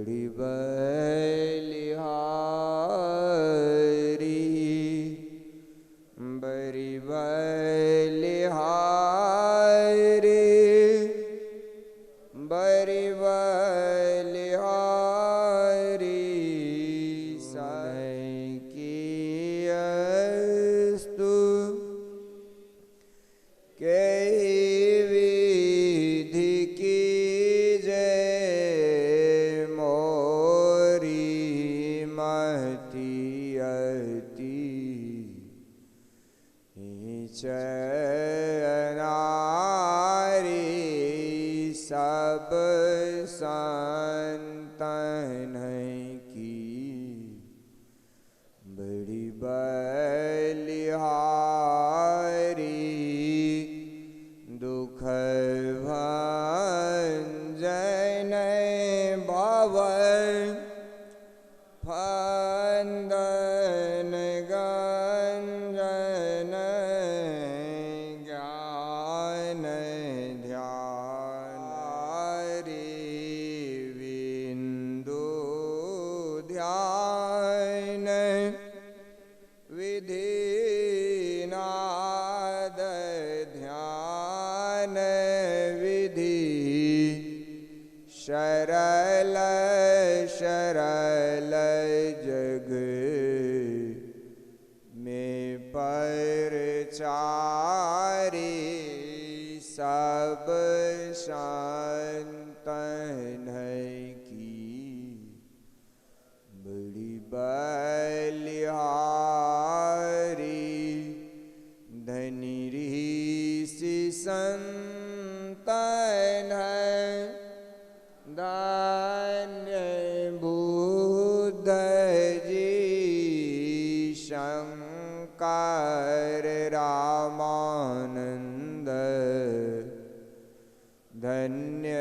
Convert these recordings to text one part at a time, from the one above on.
बड़ी बलिहारी बड़ी बलिहारी बड़ी बलिहारी साई की अस्तु के विधि की जय मोरी महती अति चनारी सब संतन की बड़ी बलिहारी दुख भंजन भव फंदन गंजन ज्ञान ध्यान बिंदु ध्यान विधि नाद ध्यान विधि शरल शरल जग में परचारी सब संतन की बड़ी बलिहारी धनी ऋषि संतन धन्य बुद्ध जी शंकर रामानंद धन्य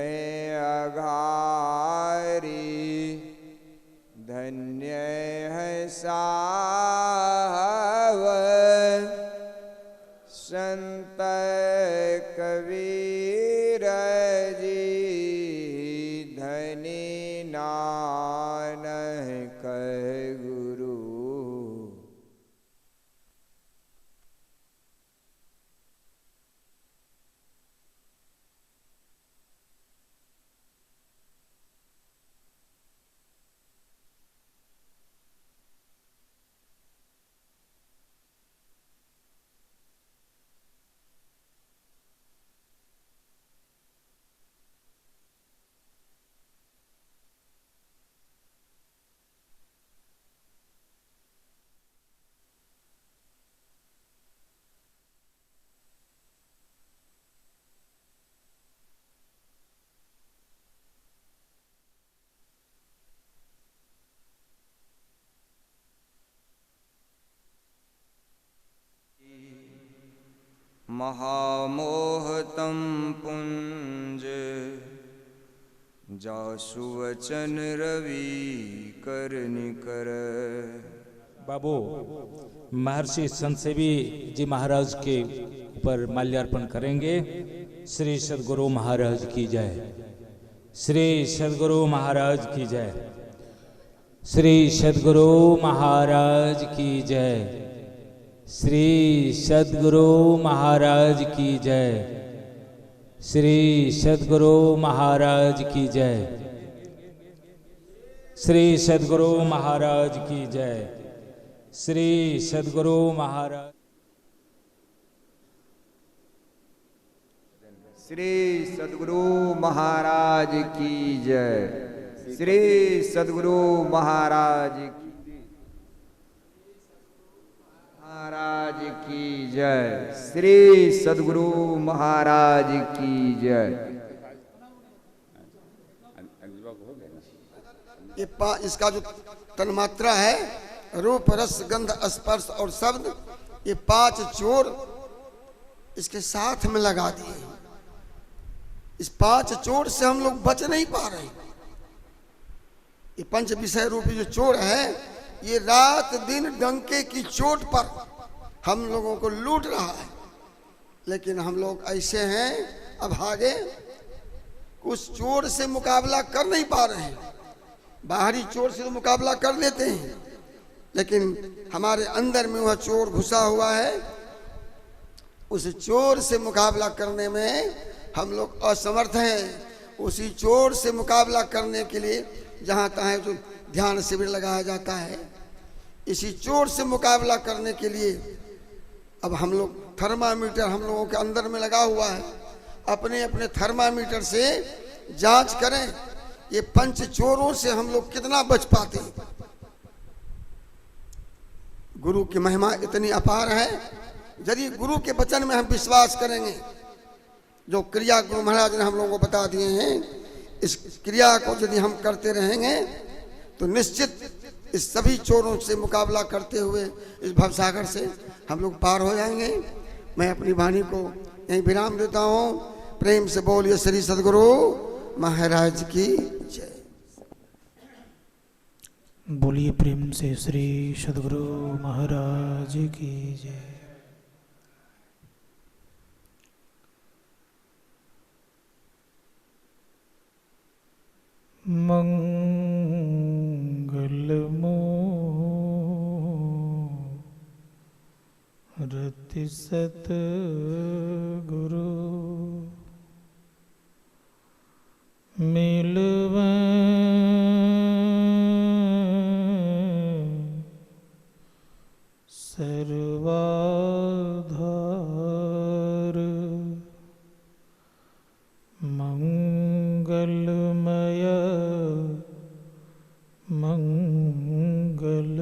अघारी धन्य है साव संत कबीर जी धनी नानक गुरु। महामोहतम पुंज जासु वचन रवि कर निकर। बाबू महर्षि संतसेवी जी महाराज के ऊपर माल्यार्पण करेंगे। श्री सद्गुरु महाराज की जय, श्री सद्गुरु महाराज की जय, श्री सद्गुरु महाराज की जय, श्री सद्गुरु महाराज की जय, श्री सद्गुरु महाराज की जय, श्री सद्गुरु महाराज की जय, श्री सद्गुरु महाराज। श्री सद्गुरु महाराज की जय, श्री सद्गुरु महाराज की जय, श्री सद्गुरु महाराज की जय। ये इसका जो तन्मात्रा है रूप रस गंध स्पर्श और शब्द, ये 5 जोड़ इसके साथ में लगा दिए। इस 5 चोट से हम लोग बच नहीं पा रहे। ये पंच विषय रूपी जो चोर है, ये रात दिन डंके की चोट पर हम लोगों को लूट रहा है। लेकिन हम लोग ऐसे हैं अभागे, उस चोर से मुकाबला कर नहीं पा रहे हैं। बाहरी चोर से तो मुकाबला कर लेते हैं, लेकिन हमारे अंदर में वह चोर घुसा हुआ है, उस चोर से मुकाबला करने में हम लोग असमर्थ हैं। उसी चोर से मुकाबला करने के लिए जहाँ तहाँ जो ध्यान शिविर लगाया जाता है, इसी चोर से मुकाबला करने के लिए अब हम लोग थर्मामीटर हम लोगों के अंदर में लगा हुआ है। अपने अपने थर्मामीटर से जांच करें, ये पंच चोरों से हम लोग कितना बच पाते हैं। गुरु की महिमा इतनी अपार है, यदि गुरु के वचन में हम विश्वास करेंगे, जो क्रिया गुरु महाराज ने हम लोगों को बता दिए हैं, इस क्रिया को यदि हम करते रहेंगे तो निश्चित इस सभी चोरों से मुकाबला करते हुए इस भवसागर से हम लोग पार हो जाएंगे। मैं अपनी वाणी को यहीं विराम देता हूँ। प्रेम से बोलिए श्री सद्गुरु महाराज की जय। बोलिए प्रेम से श्री सद्गुरु महाराज की जय। मंगलमूर्ति सतगुरु मिलवै सर्वाधार मंगलमय मंगल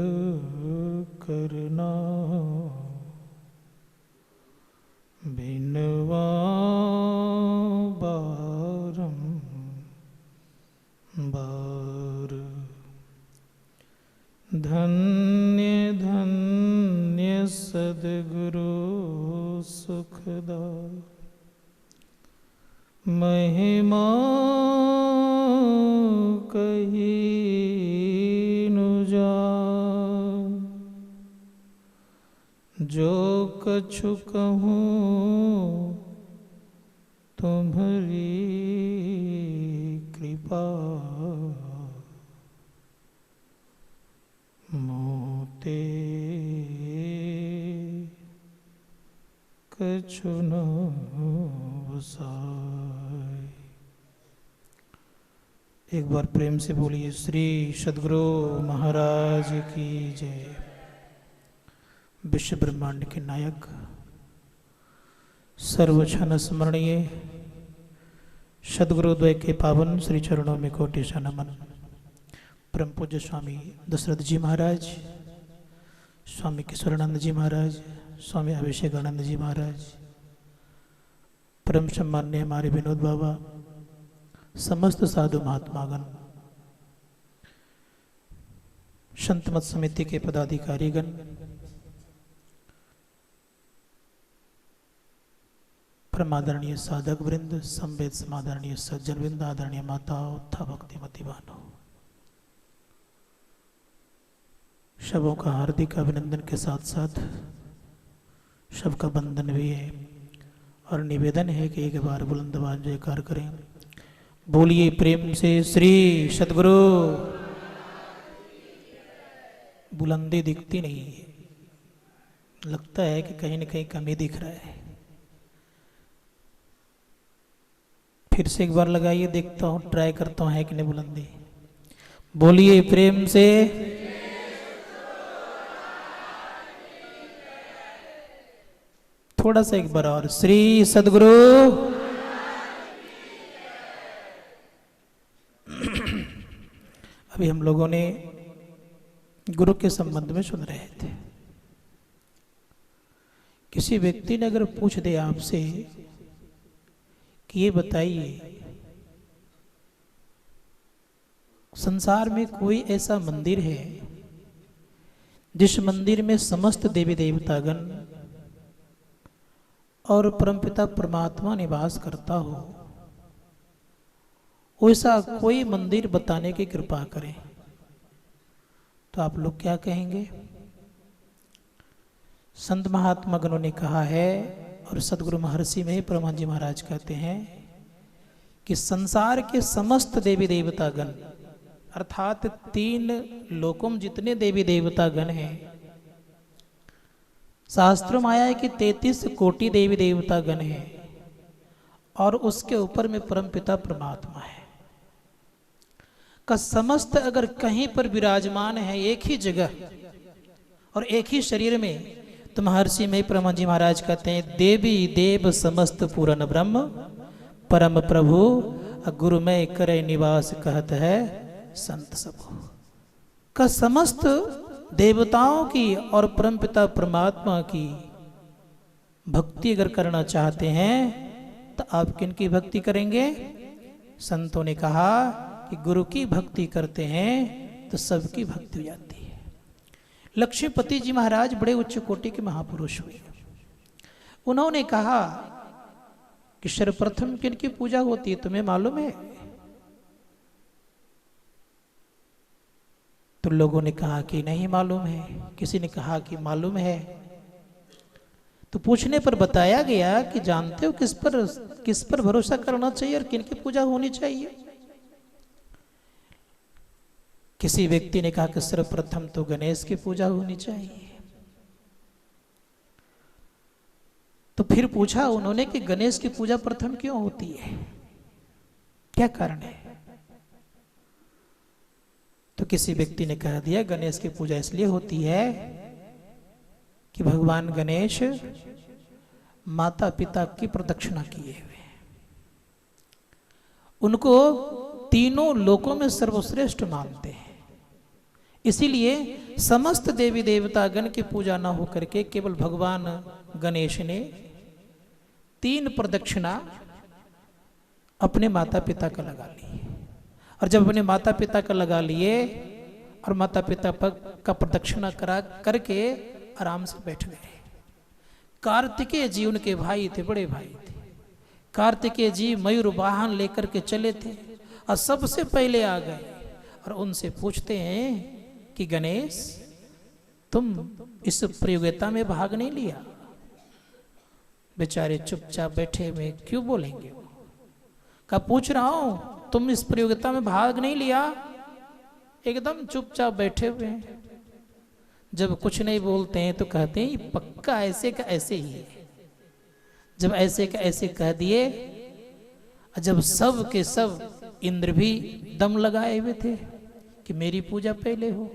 करना बिनवा बारंबार। धन्य धन्य सद्गुरु सुखदा महिमा कही नु जान। जो कछु कहूँ तुम्हारी कृपा, मोते कछु न वसाय। एक बार प्रेम से बोलिए श्री सद्गुरु महाराज की जय। विश्व ब्रह्मांड के नायक सर्वक्षण स्मरणीय सद्गुरुद्वय के पावन श्री चरणों में कोटि नमन। परम पूज्य स्वामी दशरथ जी महाराज, स्वामी किशोरानंद जी महाराज, स्वामी अभिषेकानंद जी महाराज, परम सम्मान्य हमारे विनोद बाबा, समस्त साधु महात्मागण, संत मत समिति के पदाधिकारीगण, परमादरणीय साधक वृंद, संवेद समादरणीय सज्जन वृंद, आदरणीय माताओं तथा भक्तिमती बहनों, सबों का हार्दिक अभिनंदन के साथ साथ सबका बंधन भी है और निवेदन है कि एक बार बुलंद आवाज जयकार करें। बोलिए प्रेम से श्री सद्गुरु। बुलंदी दिखती नहीं है, लगता है कि कहीं न कहीं कमी दिख रहा है। फिर से एक बार लगाइए, देखता हूँ, ट्राई करता हूँ है कि नहीं बुलंदी। बोलिए प्रेम से। थोड़ा सा एक बार और, श्री सद्गुरु। अभी हम लोगों ने गुरु के संबंध में सुन रहे थे। किसी व्यक्ति ने अगर पूछ दे आपसे कि ये बताइए, संसार में कोई ऐसा मंदिर है जिस मंदिर में समस्त देवी देवतागण और परमपिता परमात्मा निवास करता हो, वैसा कोई मंदिर बताने की कृपा करें, तो आप लोग क्या कहेंगे? संत महात्मा गणों ने कहा है और सदगुरु महर्षि में परमानंद जी महाराज कहते हैं कि संसार के समस्त देवी देवतागण अर्थात 3 लोकों में जितने देवी देवता गण हैं, शास्त्रों में आया है कि 33 कोटि देवी देवता गण हैं और उसके ऊपर में परमपिता परमात्मा है का समस्त अगर कहीं पर विराजमान है एक ही जगह और एक ही शरीर में, तो महर्षि में ब्रह्मा जी महाराज कहते हैं देवी देव समस्त पूर्ण ब्रह्म परम प्रभु गुरु में करे निवास कहत है संत सब का समस्त देवताओं की और परमपिता परमात्मा की भक्ति अगर करना चाहते हैं तो आप किन की भक्ति करेंगे? संतों ने कहा कि गुरु की भक्ति करते हैं तो सबकी भक्ति हो जाती है। लक्ष्मीपति जी महाराज बड़े उच्च कोटि के महापुरुष हुए। उन्होंने कहा कि सर्वप्रथम किनकी पूजा होती है तुम्हें मालूम है? तो लोगों ने कहा कि नहीं मालूम है। किसी ने कहा कि मालूम है। तो पूछने पर बताया गया कि जानते हो किस पर भरोसा करना चाहिए और किनकी पूजा होनी चाहिए? किसी व्यक्ति ने कहा कि सर्वप्रथम तो गणेश की पूजा होनी चाहिए। तो फिर पूछा उन्होंने कि गणेश की पूजा प्रथम क्यों होती है, क्या कारण है? तो किसी व्यक्ति ने कह दिया गणेश की पूजा इसलिए होती है कि भगवान गणेश माता पिता की प्रदक्षिणा किए हुए हैं, उनको तीनों लोकों में सर्वश्रेष्ठ मानते हैं, इसीलिए समस्त देवी देवता गण की पूजा न होकर के केवल भगवान गणेश ने 3 प्रदक्षिणा अपने माता पिता का लगा ली। और जब अपने माता पिता का लगा लिए और माता पिता का प्रदक्षिणा करा करके आराम से बैठ गए। कार्तिकेय जी उनके भाई थे, बड़े भाई थे। कार्तिकेय जी मयूर वाहन लेकर के चले थे और सबसे पहले आ गए और उनसे पूछते हैं कि गणेश तुम इस प्रतियोगिता में भाग नहीं लिया? बेचारे चुपचाप बैठे हुए क्यों बोलेंगे? का पूछ रहा हूं तुम इस प्रतियोगिता में भाग नहीं लिया? एकदम चुपचाप बैठे हुए हैं। जब कुछ नहीं बोलते हैं तो कहते हैं पक्का ऐसे का ऐसे ही है। जब ऐसे का ऐसे कह दिए, जब सब के सब इंद्र भी दम लगाए हुए थे कि मेरी पूजा पहले हो,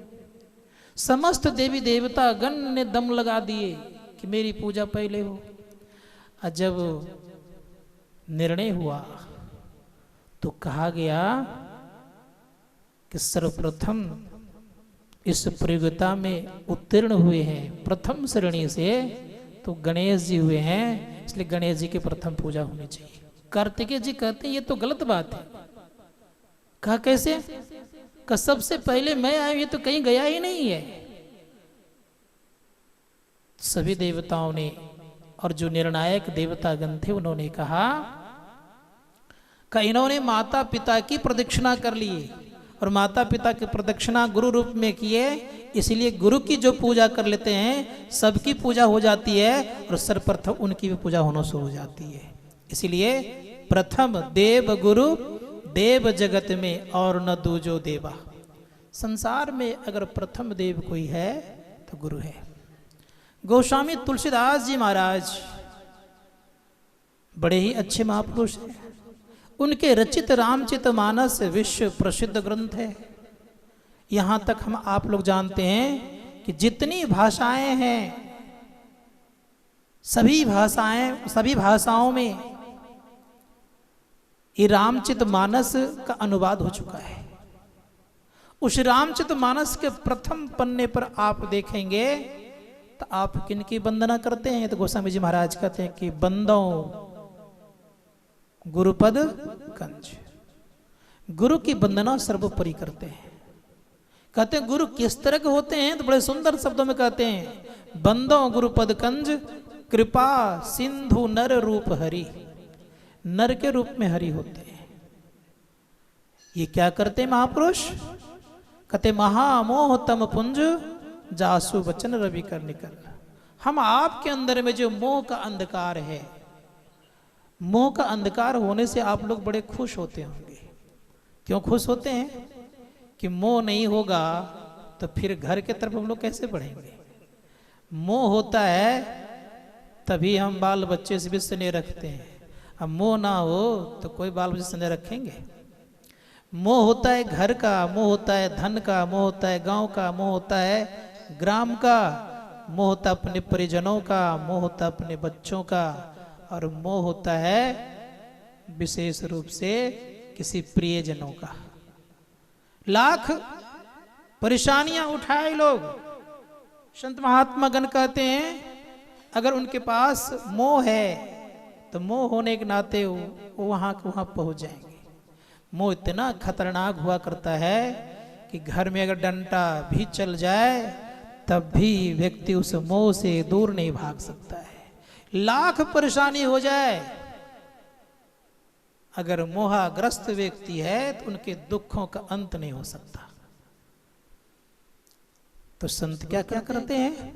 समस्त देवी देवता गण ने दम लगा दिए कि मेरी पूजा पहले हो। और जब निर्णय हुआ तो कहा गया कि सर्वप्रथम इस प्रतियोगिता में उत्तीर्ण हुए हैं प्रथम श्रेणी से तो गणेश जी हुए हैं, इसलिए गणेश जी की प्रथम पूजा होनी चाहिए। कार्तिकेय जी कहते हैं ये तो गलत बात है। कहा कैसे? का सबसे पहले मैं आया, ये तो कहीं गया ही नहीं है। सभी देवताओं ने और जो निर्णायक देवतागण थे उन्होंने कहा कि इन्होंने माता पिता की प्रदक्षिणा कर ली और माता पिता की प्रदक्षिणा गुरु रूप में किए, इसलिए गुरु की जो पूजा कर लेते हैं सबकी पूजा हो जाती है और सर्वप्रथम उनकी भी पूजा होना शुरू हो जाती है। इसलिए प्रथम देव गुरु देव जगत में और न दूजो देवा। संसार में अगर प्रथम देव कोई है तो गुरु है। गोस्वामी तुलसीदास जी महाराज बड़े ही अच्छे महापुरुष हैं। उनके रचित रामचरितमानस विश्व प्रसिद्ध ग्रंथ है। यहाँ तक हम आप लोग जानते हैं कि जितनी भाषाएं हैं सभी भाषाओं में ये रामचरितमानस का अनुवाद हो चुका है। उस रामचरितमानस के प्रथम पन्ने पर आप देखेंगे तो आप किनकी वंदना करते हैं? तो गोस्वामी जी महाराज कहते हैं कि बंदो गुरुपद कंज। गुरु की वंदना सर्वोपरि करते हैं। कहते हैं गुरु किस तरह के होते हैं? तो बड़े सुंदर शब्दों में कहते हैं बंदो गुरुपद कंज कृपा सिंधु नर रूप हरि। नर के रूप में हरि होते हैं। ये क्या करते हैं महापुरुष? कहते महामोह तम पुंज जासु वचन रवि कर निकल। हम आपके अंदर में जो मोह का अंधकार है, मोह का अंधकार होने से आप लोग बड़े खुश होते होंगे। क्यों खुश होते हैं? कि मोह नहीं होगा तो फिर घर के तरफ हम लोग कैसे बढ़ेंगे। मोह होता है तभी हम बाल बच्चे से भी स्नेह रखते हैं। अब मोह ना हो तो कोई बाल बच्चे से स्नेह रखेंगे। मोह होता है घर का, मोह होता है धन का, मोह होता है गांव का, मोह होता है ग्राम का, मोह होता है अपने परिजनों का, मोह होता है अपने बच्चों का, और मोह होता है विशेष रूप से किसी प्रियजनों का। लाख परेशानियां उठाए लोग, संत महात्मा गण कहते हैं अगर उनके पास मोह है तो मोह होने के नाते वो वहां पहुंच जाएंगे। मोह इतना खतरनाक हुआ करता है कि घर में अगर डंडा भी चल जाए तब भी व्यक्ति उस मोह से दूर नहीं भाग सकता है। लाख परेशानी हो जाए, अगर मोहाग्रस्त व्यक्ति है तो उनके दुखों का अंत नहीं हो सकता। तो संत क्या क्या करते हैं,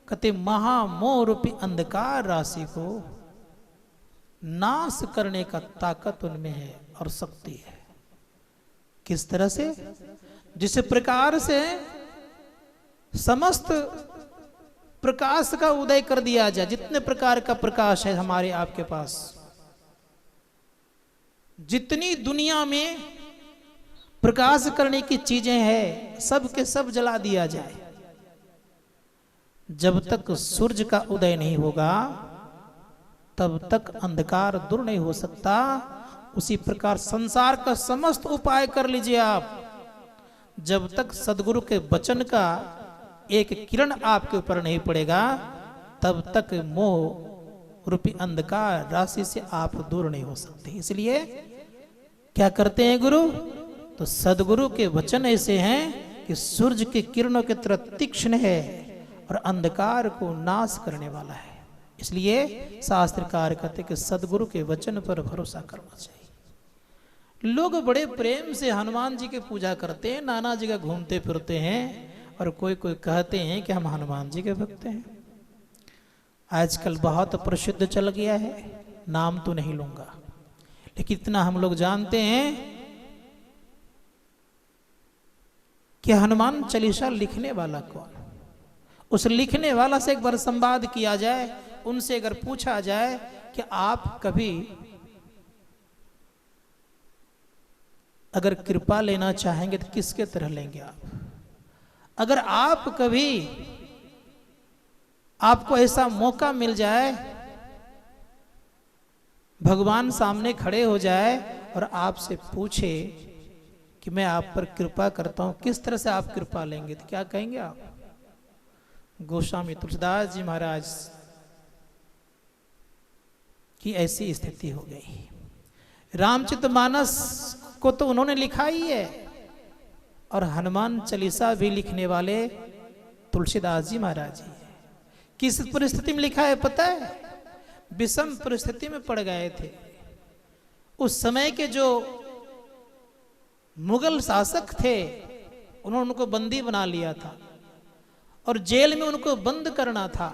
कहते महामोह रूपी अंधकार राशि को नाश करने का ताकत उनमें है और शक्ति है। किस तरह से, जिस प्रकार से समस्त प्रकाश का उदय कर दिया जाए, जितने प्रकार का प्रकाश है हमारे आपके पास, जितनी दुनिया में प्रकाश करने की चीजें हैं सब के सब जला दिया जाए। जब तक सूर्य का उदय नहीं होगा तब तक अंधकार दूर नहीं हो सकता। उसी प्रकार संसार का समस्त उपाय कर लीजिए आप, जब तक सदगुरु के वचन का एक किरण आपके ऊपर नहीं पड़ेगा तब तक मोह रूपी अंधकार राशि से आप दूर नहीं हो सकते। इसलिए क्या करते हैं गुरु, तो सदगुरु के वचन ऐसे हैं कि सूर्य की किरणों की तरह तीक्ष्ण है और अंधकार को नाश करने वाला है। इसलिए शास्त्रकार कहते कि सदगुरु के वचन पर भरोसा करना चाहिए। लोग बड़े प्रेम से हनुमान जी की पूजा करते हैं, नाना जगह घूमते फिरते हैं, और कोई कोई कहते हैं कि हम हनुमान जी के भक्त हैं। आजकल बहुत प्रसिद्ध चल गया है, नाम तो नहीं लूंगा, लेकिन इतना हम लोग जानते हैं कि हनुमान चालीसा लिखने वाला कौन, उस लिखने वाला से एक बार संवाद किया जाए, उनसे अगर पूछा जाए कि आप कभी अगर कृपा लेना चाहेंगे तो किसके तरह लेंगे आप, अगर आप कभी आपको ऐसा मौका मिल जाए, भगवान सामने खड़े हो जाए और आपसे पूछे कि मैं आप पर कृपा करता हूं, किस तरह से आप कृपा लेंगे, तो क्या कहेंगे आप। गोस्वामी तुलसीदास जी महाराज की ऐसी स्थिति हो गई। रामचरितमानस को तो उन्होंने लिखा ही है, और हनुमान चालीसा भी लिखने वाले तुलसीदास जी महाराज जी। किस परिस्थिति में लिखा है पता है, विषम परिस्थिति में पड़ गए थे। उस समय के जो मुगल शासक थे उन्होंने उनको बंदी बना लिया था और जेल में उनको बंद करना था।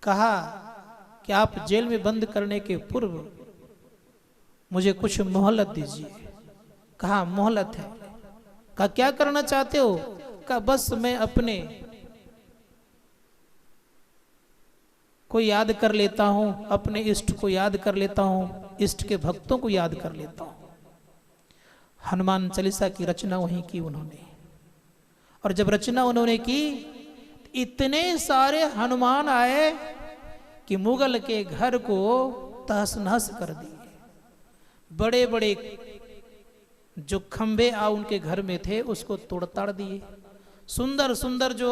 कहा कि आप जेल में बंद करने के पूर्व मुझे कुछ मोहलत दीजिए। कहा मोहलत है। कहा क्या करना चाहते हो। कहा बस मैं अपने को याद कर लेता हूं, अपने इष्ट को याद कर लेता हूं, इष्ट के भक्तों को याद कर लेता हूं। हनुमान चालीसा की रचना वहीं की उन्होंने, और जब रचना उन्होंने की इतने सारे हनुमान आए कि मुगल के घर को तहस नहस कर दिए। बड़े बड़े जो खंबे आ उनके घर में थे उसको तोड़ ताड़ दिए। सुंदर सुंदर जो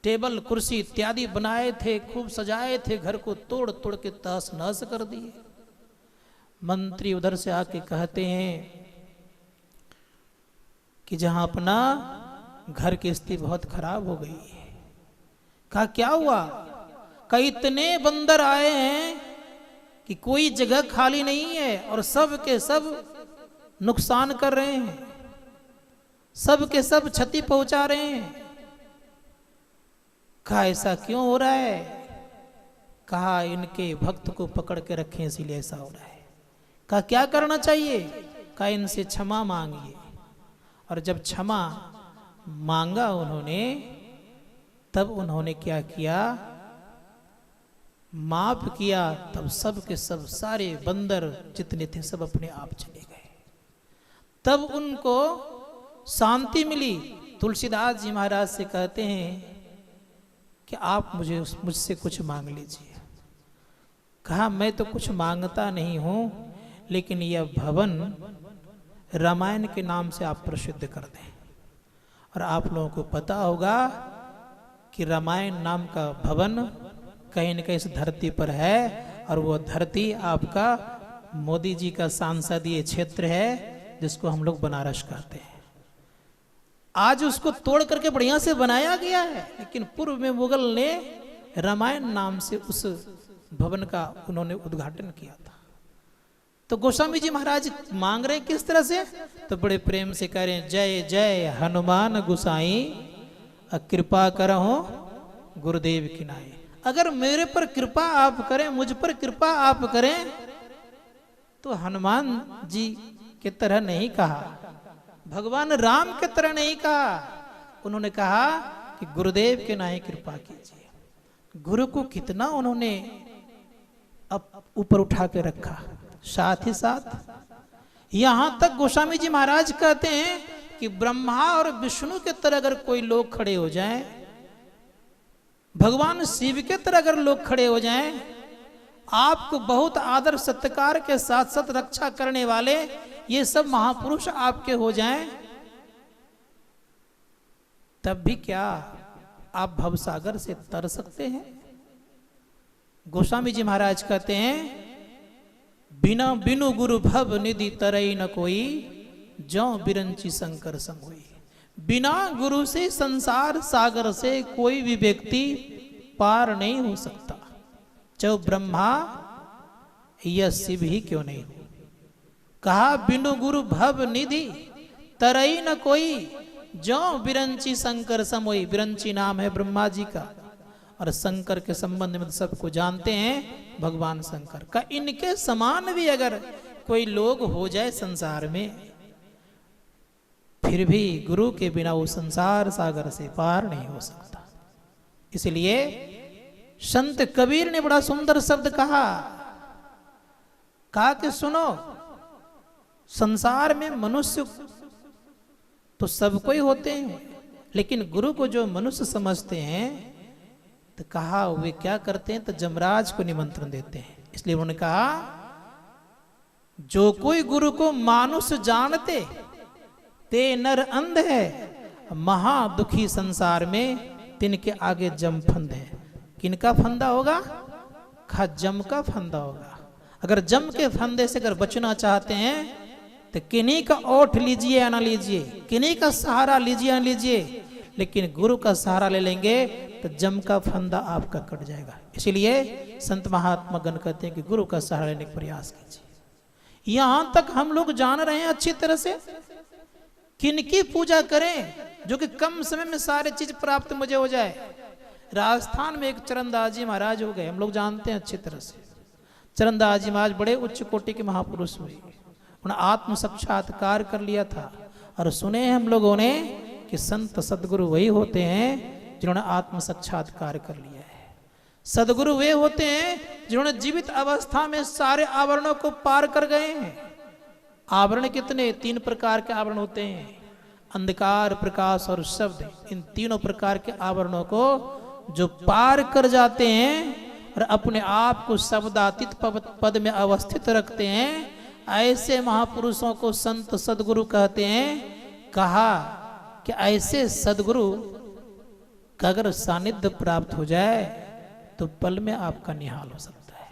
टेबल कुर्सी इत्यादि बनाए थे, खूब सजाए थे, घर को तोड़ तोड़ के तहस नहस कर दिए। मंत्री उधर से आके कहते हैं कि जहां अपना घर की स्थिति बहुत खराब हो गई है। कहा क्या हुआ। कहा इतने बंदर आए हैं कि कोई जगह खाली नहीं है और सब के सब नुकसान कर रहे हैं, सब के सब क्षति पहुंचा रहे हैं। कहा ऐसा क्यों हो रहा है। कहा इनके भक्त को पकड़ के रखें इसीलिए ऐसा हो रहा है। कहा क्या करना चाहिए? कहा इनसे क्षमा मांगिए। और जब क्षमा मांगा उन्होंने, तब उन्होंने क्या किया? माफ किया। तब सब के सब सारे बंदर जितने थे सब अपने आप चले गए। तब उनको शांति मिली। तुलसीदास जी महाराज से कहते हैं कि आप मुझसे कुछ मांग लीजिए। कहा मैं तो कुछ मांगता नहीं हूं, लेकिन यह भवन रामायण के नाम से आप प्रसिद्ध कर दें। और आप लोगों को पता होगा कि रामायण नाम का भवन कहीं न कहीं इस धरती पर है, और वो धरती आपका मोदी जी का सांसदीय क्षेत्र है, जिसको हम लोग बनारस कहते हैं। आज उसको तोड़ करके बढ़िया से बनाया गया है, लेकिन पूर्व में मुगल ने रामायण नाम से उस भवन का उन्होंने उद्घाटन किया था। तो गोस्वामी जी महाराज मांग रहे हैं किस तरह से? तो बड़े प्रेम से कह रहे हैं, जय जय हनुमान गुसाई, कृपा करहो गुरुदेव की नाई। अगर मेरे पर कृपा आप करें, मुझ पर कृपा आप करें, तो हनुमान जी की तरह नहीं कहा, भगवान राम की तरह नहीं कहा। उन्होंने कहा कि गुरुदेव के नाई कृपा कीजिए। गुरु को कितना उन्होंने अब ऊपर उठा के रखा। साथ ही साथ यहां तक गोस्वामी जी महाराज कहते हैं कि ब्रह्मा और विष्णु के तरह अगर कोई लोग खड़े हो जाएं, भगवान शिव के तरह अगर लोग खड़े हो जाएं, आपको बहुत आदर सत्कार के साथ साथ रक्षा करने वाले ये सब महापुरुष आपके हो जाएं, तब भी क्या आप भवसागर से तर सकते हैं? गोस्वामी जी महाराज कहते हैं, बिना बिनु गुरु भव निधि तरई न कोई, जौ बिरंची शंकर संग होई। बिना गुरु से संसार सागर से कोई भी व्यक्ति पार नहीं हो सकता, चाहे ब्रह्मा या शिव ही क्यों नहीं हो। कहा बिनु गुरु भव निधि तरई न कोई, जौ बिरंची शंकर समोई। बिरंची नाम है ब्रह्मा जी का, और शंकर के संबंध में सबको जानते हैं, भगवान शंकर का। इनके समान भी अगर कोई लोग हो जाए संसार में, फिर भी गुरु के बिना वो संसार सागर से पार नहीं हो सकता। इसलिए संत कबीर ने बड़ा सुंदर शब्द कहा कि सुनो, संसार में मनुष्य तो सब कोई होते हैं, लेकिन गुरु को जो मनुष्य समझते हैं, तो कहा वे क्या करते हैं? तो जमराज को निमंत्रण देते हैं। इसलिए उन्होंने कहा, जो कोई गुरु को मानुष जानते ते नर अंध है, महा दुखी संसार में तिनके आगे जम फंद है। किनका फंदा होगा? खा जम का फंदा होगा। अगर जम के फंदे से अगर बचना चाहते हैं, तो किन्हीं का ओठ लीजिए या ना लीजिए, किन्हीं का सहारा लीजिए या ना लीजिए, लेकिन गुरु का सहारा ले लेंगे तो जम का फंदा आपका कट जाएगा। इसलिए संत महात्मा गण कहते हैं कि गुरु का सहारा लेने का प्रयास कीजिए। यहां तक हम लोग जान रहे हैं अच्छी तरह से किनकी पूजा करें जो कि कम समय में सारे चीज प्राप्त मुझे हो जाए। राजस्थान में एक चरणदास जी महाराज हो गए, हम लोग जानते हैं अच्छी तरह से। चरणदास जी महाराज बड़े उच्च कोटि के महापुरुष हुए, उन्होंने आत्म साक्षात्कार कर लिया था। और सुने हम लोगों ने कि संत सदगुरु वही होते हैं जिन्होंने आत्म साक्षात्कार कर लिया है। सदगुरु वे होते हैं जिन्होंने जीवित अवस्था में सारे आवरणों को पार कर गए हैं। आवरण कितने? 3 प्रकार के आवरण होते हैं, अंधकार, प्रकाश और शब्द। इन तीनों प्रकार के आवरणों को जो पार कर जाते हैं और अपने आप को शब्दातीत पद में अवस्थित रखते हैं, ऐसे महापुरुषों को संत सदगुरु कहते हैं। कहा कि ऐसे सदगुरु का अगर सानिध्य प्राप्त हो जाए तो पल में आपका निहाल हो सकता है।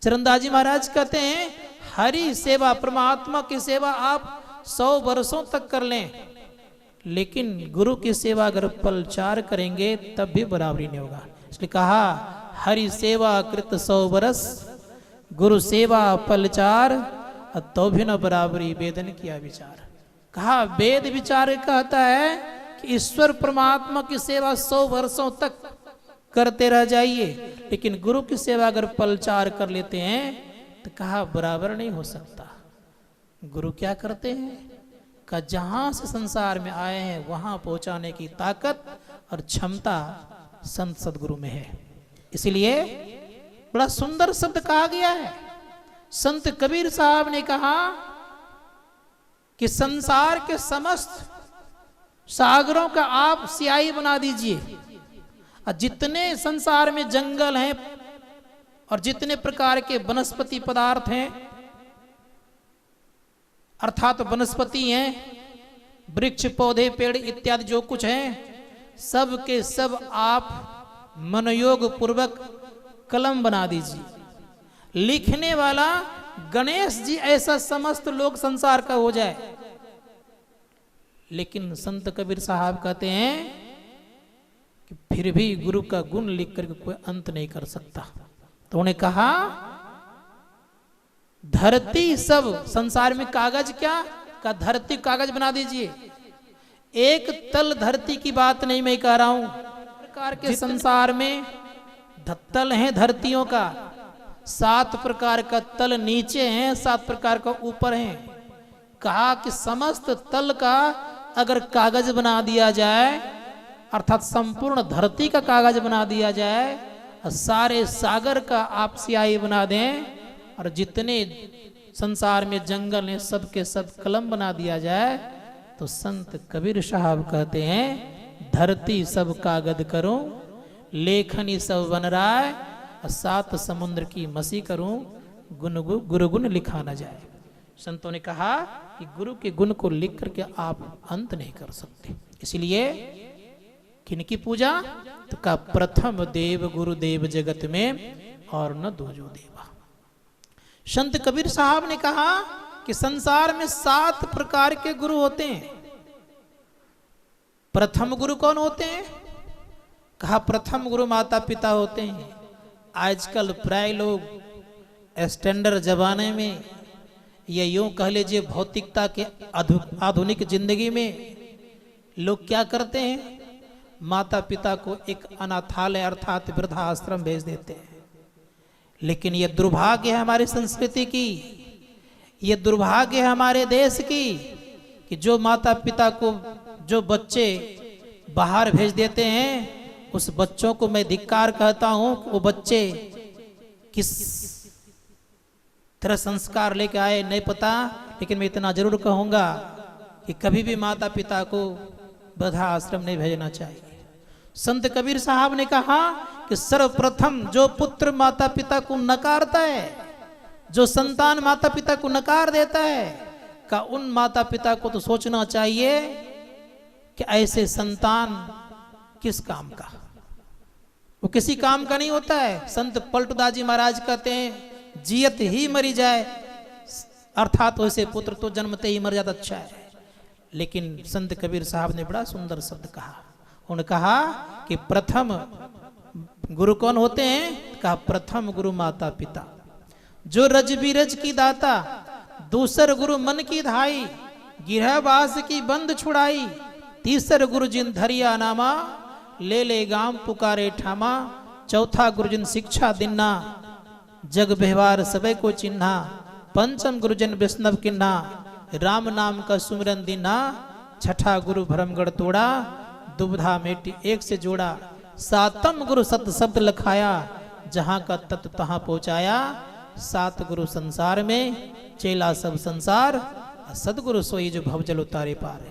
चरणदास जी महाराज कहते हैं, हरि सेवा, परमात्मा की सेवा आप 100 वर्षों तक कर लें, लेकिन गुरु की सेवा अगर पलचार करेंगे तब भी बराबरी नहीं होगा। इसलिए कहा, हरि सेवा कृत 100 वर्ष, गुरु सेवा पलचार, तो भी न बराबरी वेदन किया विचार। कहा वेद विचार कहता है कि ईश्वर परमात्मा की सेवा 100 वर्षों तक करते रह जाइए, लेकिन गुरु की सेवा अगर पलचार कर लेते हैं तो कहा बराबर नहीं हो सकता। गुरु क्या करते हैं, का जहां से संसार में आए हैं वहां पहुंचाने की ताकत और क्षमता संत सदगुरु में है। इसलिए बड़ा सुंदर शब्द कहा गया है। संत कबीर साहब ने कहा कि संसार के समस्त सागरों का आप स्याही बना दीजिए, और जितने संसार में जंगल हैं और जितने प्रकार के वनस्पति पदार्थ हैं, अर्थात वनस्पति हैं, वृक्ष पौधे पेड़ इत्यादि जो कुछ हैं, सब के सब आप मनोयोग पूर्वक कलम बना दीजिए। लिखने वाला गणेश जी ऐसा समस्त लोग संसार का हो जाए। लेकिन संत कबीर साहब कहते हैं कि फिर भी गुरु का गुण लिख करके कोई अंत नहीं कर सकता। तो उन्हें कहा धरती सब संसार में कागज क्या का धरती कागज बना दीजिए। एक तल धरती की बात नहीं मैं कह रहा हूं, प्रकार के संसार में तल है धरतियों का, 7 प्रकार का तल नीचे हैं, 7 प्रकार का ऊपर है। कहा कि समस्त तल का अगर कागज बना दिया जाए, अर्थात संपूर्ण धरती का कागज बना दिया जाए, और सारे सागर का आप स्याही बना दें, और जितने संसार में जंगल हैं सब के सब कलम बना दिया जाए, तो संत कबीर साहब कहते हैं धरती सब कागज करूं, लेखनी सब बन रहा है, और 7 समुद्र की मसी करूं, गुरु गुण लिखा न जाए। संतों ने कहा कि गुरु के गुण को लिख करके आप अंत नहीं कर सकते। इसलिए किनकी पूजा, तो का प्रथम देव गुरुदेव जगत में और न दूजो देवा। संत कबीर साहब ने कहा कि संसार में 7 प्रकार के गुरु होते हैं। प्रथम गुरु कौन होते हैं, कहा प्रथम गुरु माता पिता होते हैं। आजकल प्राय लोग स्टैंडर्ड जमाने में, या यूं कह लीजिए भौतिकता के आधुनिक जिंदगी में, लोग क्या करते हैं, माता पिता को एक अनाथालय अर्थात वृद्धाश्रम भेज देते हैं। लेकिन यह दुर्भाग्य है हमारी संस्कृति की, यह दुर्भाग्य है हमारे देश की, कि जो माता पिता को जो बच्चे बाहर भेज देते हैं, उस बच्चों को मैं धिक्कार कहता हूं। वो बच्चे किस तरह संस्कार लेके आए नहीं पता, लेकिन मैं इतना जरूर कहूंगा कि कभी भी माता पिता को वृद्धाश्रम नहीं भेजना चाहिए। संत कबीर साहब ने कहा कि सर्वप्रथम जो पुत्र माता पिता को नकारता है, जो संतान माता पिता को नकार देता है, का उन माता पिता को तो सोचना चाहिए कि ऐसे संतान किस काम का, वो किसी काम का नहीं होता है। संत पलटूदास जी महाराज कहते हैं जियत ही मरी जाए, अर्थात वैसे पुत्र तो जन्मते ही मर जाता अच्छा है। लेकिन संत कबीर साहब ने बड़ा सुंदर शब्द कहा। उन्होंने कहा कि प्रथम गुरु कौन होते हैं, कहा प्रथम गुरु माता पिता, जो रज बीरज की दाता, दूसर गुरु मन की धाई, गिरहवास की बंद छुड़ाई, तीसर गुरु जिन धरिया नामा, ले ले गाम पुकारे ठामा, चौथा गुरु जिन शिक्षा दिन्ना, जग व्यवहार सबे को चिन्हा, पंचम गुरुजन वैष्णव किन्हा, राम नाम का सुमिरन दिना, छठा गुरु भरमगढ़ तोड़ा, दुबधा मेटी एक से जोड़ा, सातम गुरु सत शब्द लखाया, जहां का तत्व तहां पहुंचाया, 7 गुरु संसार में, चेला सब संसार, सदगुरु सोई जो भवजल उतारे पार।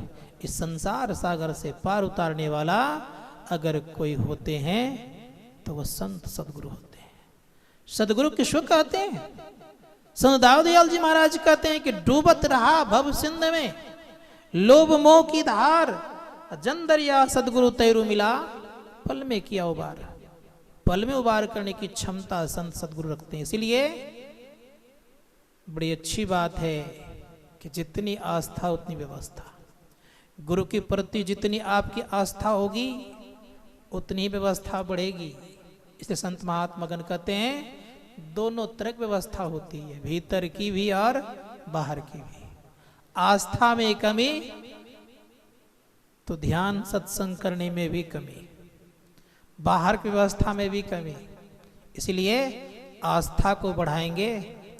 इस संसार सागर से पार उतारने वाला अगर कोई होते हैं तो वह संत सदगुरु होते हैं। सदगुरु किसको कहते हैं, संत दाऊदयाल जी महाराज कहते हैं कि डूबत रहा भव सिंध में, लोभ मोह की धार, जन दरिया सदगुरु तैरू मिला, पल में किया उबार। पल में उबार करने की क्षमता संत सदगुरु रखते हैं। इसलिए बड़ी अच्छी बात है कि जितनी आस्था उतनी व्यवस्था। गुरु के प्रति जितनी आपकी आस्था होगी उतनी व्यवस्था बढ़ेगी। इसलिए संत महात्मा गण कहते हैं दोनों तरह की व्यवस्था होती है, भीतर की भी और बाहर की भी। आस्था में कमी तो ध्यान सत्संग करने में भी कमी, बाहर की व्यवस्था में भी कमी। इसलिए आस्था को बढ़ाएंगे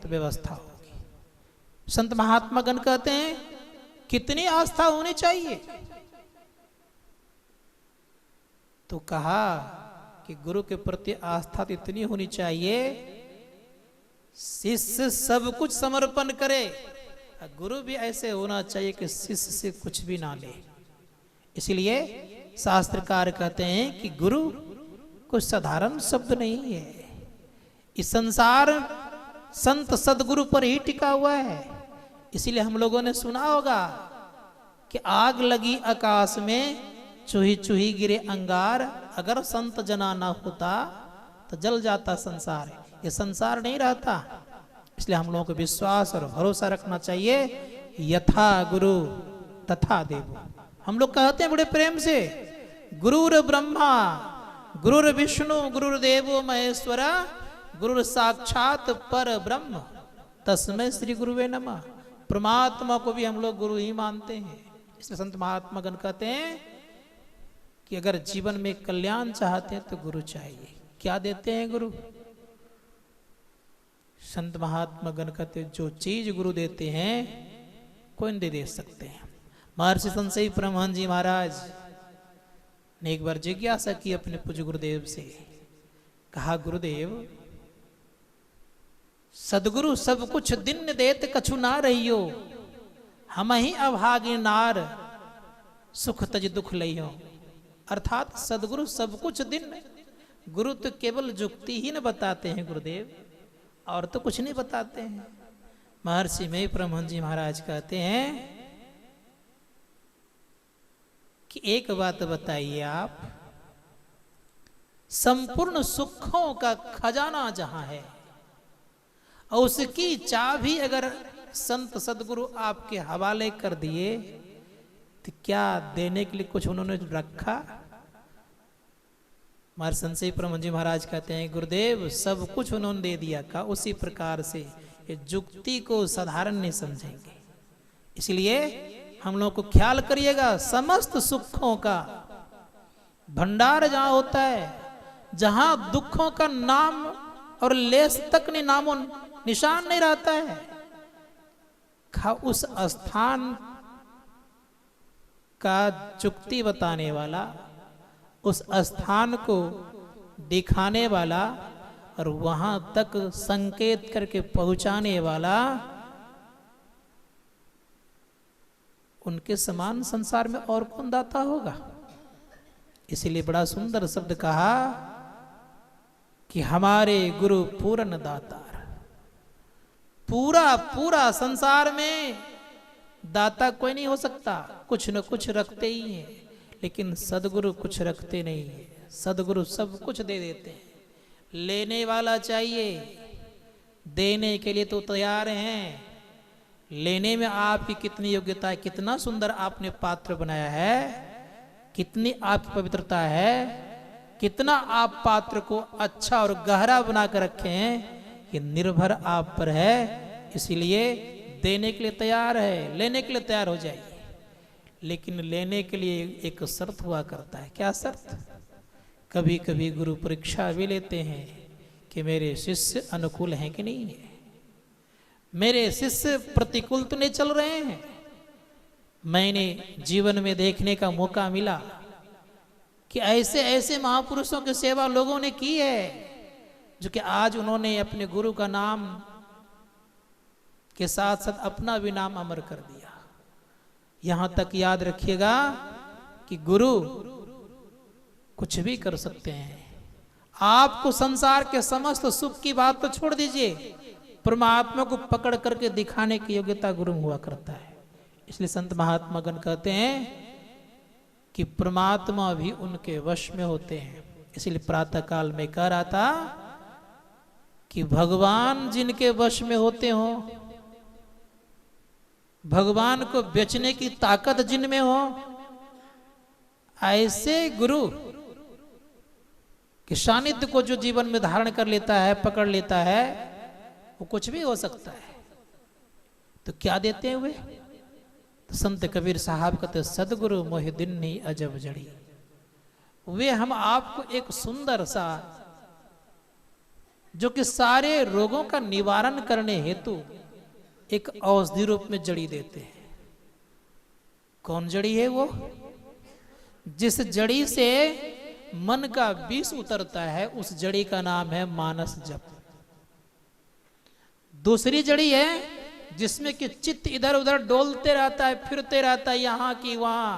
तो व्यवस्था होगी। संत महात्मा गण कहते हैं कितनी आस्था होनी चाहिए, तो कहा कि गुरु के प्रति आस्था तो इतनी होनी चाहिए शिष्य सब कुछ समर्पण करे। गुरु भी ऐसे होना चाहिए कि शिष्य से कुछ भी ना ले। इसलिए शास्त्रकार कहते हैं कि गुरु कोई साधारण शब्द नहीं है। इस संसार संत सदगुरु पर ही टिका हुआ है। इसलिए हम लोगों ने सुना होगा कि आग लगी आकाश में चूही चूही गिरे अंगार, अगर संत जना ना होता तो जल जाता संसार। ये संसार नहीं रहता। इसलिए हम लोगों को विश्वास और भरोसा रखना चाहिए। यथा गुरु तथा देवो। हम लोग कहते हैं बड़े प्रेम से, गुरुर ब्रह्मा गुरुर विष्णु गुरुर्देवो महेश्वरा गुरुर साक्षात पर ब्रह्म तस्मै श्री गुरुवे नमः। परमात्मा को भी हम लोग गुरु ही मानते हैं। इसलिए संत महात्मा गण कहते हैं कि अगर जीवन में कल्याण चाहते हैं तो गुरु चाहिए। क्या देते हैं गुरु? संत महात्मा गण कहते हैं जो चीज गुरु देते हैं कोई नहीं दे सकते हैं। महर्षि संशयी परमहंस जी महाराज ने एक बार जिज्ञासा की अपने पूज्य गुरुदेव से। कहा, गुरुदेव सदगुरु सब कुछ दिन देत कछु ना रहियो, हम ही अभागी नार सुख तज दुख लइयो। अर्थात सदगुरु सब कुछ दिन, गुरु तो केवल जुक्ति ही न बताते हैं गुरुदेव, और तो कुछ नहीं बताते हैं। महर्षि में परमहंस जी महाराज कहते हैं कि एक बात बताइए आप, संपूर्ण सुखों का खजाना जहां है और उसकी चाबी अगर संत सदगुरु आपके हवाले कर दिए तो क्या देने के लिए कुछ उन्होंने रखा? हमारे संशयी परमहंस जी महाराज कहते हैं, गुरुदेव सब कुछ उन्होंने दे दिया। का उसी प्रकार से ये जुक्ति को साधारण नहीं समझेंगे। इसलिए हम लोग को ख्याल करिएगा, समस्त सुखों का भंडार जहां होता है, जहां दुखों का नाम और लेस तक नहीं, नामो निशान नहीं रहता है, उस स्थान का जुक्ति बताने वाला, उस स्थान को दिखाने वाला और वहां तक संकेत करके पहुंचाने वाला, उनके समान संसार में और कौन दाता होगा? इसीलिए बड़ा सुंदर शब्द कहा कि हमारे गुरु पूर्ण दातार। पूरा पूरा संसार में दाता कोई नहीं हो सकता, कुछ न कुछ रखते ही हैं, लेकिन सदगुरु कुछ रखते नहीं है। सदगुरु सब कुछ दे देते हैं। लेने वाला चाहिए, देने के लिए तो तैयार हैं। लेने में आपकी कितनी योग्यता है, कितना सुंदर आपने पात्र बनाया है, कितनी आपकी पवित्रता है, कितना आप पात्र को अच्छा और गहरा बना कर रखे हैं, ये निर्भर आप पर है। इसीलिए देने के लिए तैयार है, लेने के लिए तैयार हो जाइए। लेकिन लेने के लिए एक शर्त हुआ करता है। क्या शर्त? कभी कभी गुरु परीक्षा भी लेते हैं कि मेरे शिष्य अनुकूल हैं कि नहीं है, मेरे शिष्य प्रतिकूल तो नहीं चल रहे हैं। मैंने जीवन में देखने का मौका मिला कि ऐसे ऐसे महापुरुषों की सेवा लोगों ने की है, जो कि आज उन्होंने अपने गुरु का नाम के साथ साथ अपना भी नाम अमर कर दिया। यहां तक याद रखिएगा कि गुरु कुछ भी कर सकते हैं। आपको संसार के समस्त सुख की बात तो छोड़ दीजिए, परमात्मा को पकड़ करके दिखाने की योग्यता गुरु हुआ करता है। इसलिए संत महात्मा गण कहते हैं कि परमात्मा भी उनके वश में होते हैं। इसलिए प्रातः काल में कह रहा था कि भगवान जिनके वश में होते हो, भगवान को बेचने की ताकत जिनमें हो, ऐसे गुरु के सानिध्य को जो जीवन में धारण कर लेता है, पकड़ लेता है, वो कुछ भी हो सकता है। तो क्या देते हैं वे? तो संत कबीर साहब कहते, सदगुरु मोहि दिन्नी अजब जड़ी। वे हम आपको एक सुंदर सा जो कि सारे रोगों का निवारण करने हेतु एक औषधि रूप में जड़ी देते हैं। कौन जड़ी है वो? जिस जड़ी से मन का विष उतरता है उस जड़ी का नाम है मानस जप। दूसरी जड़ी है जिसमें कि चित्त इधर उधर डोलते रहता है, फिरते रहता है, यहां की वहां,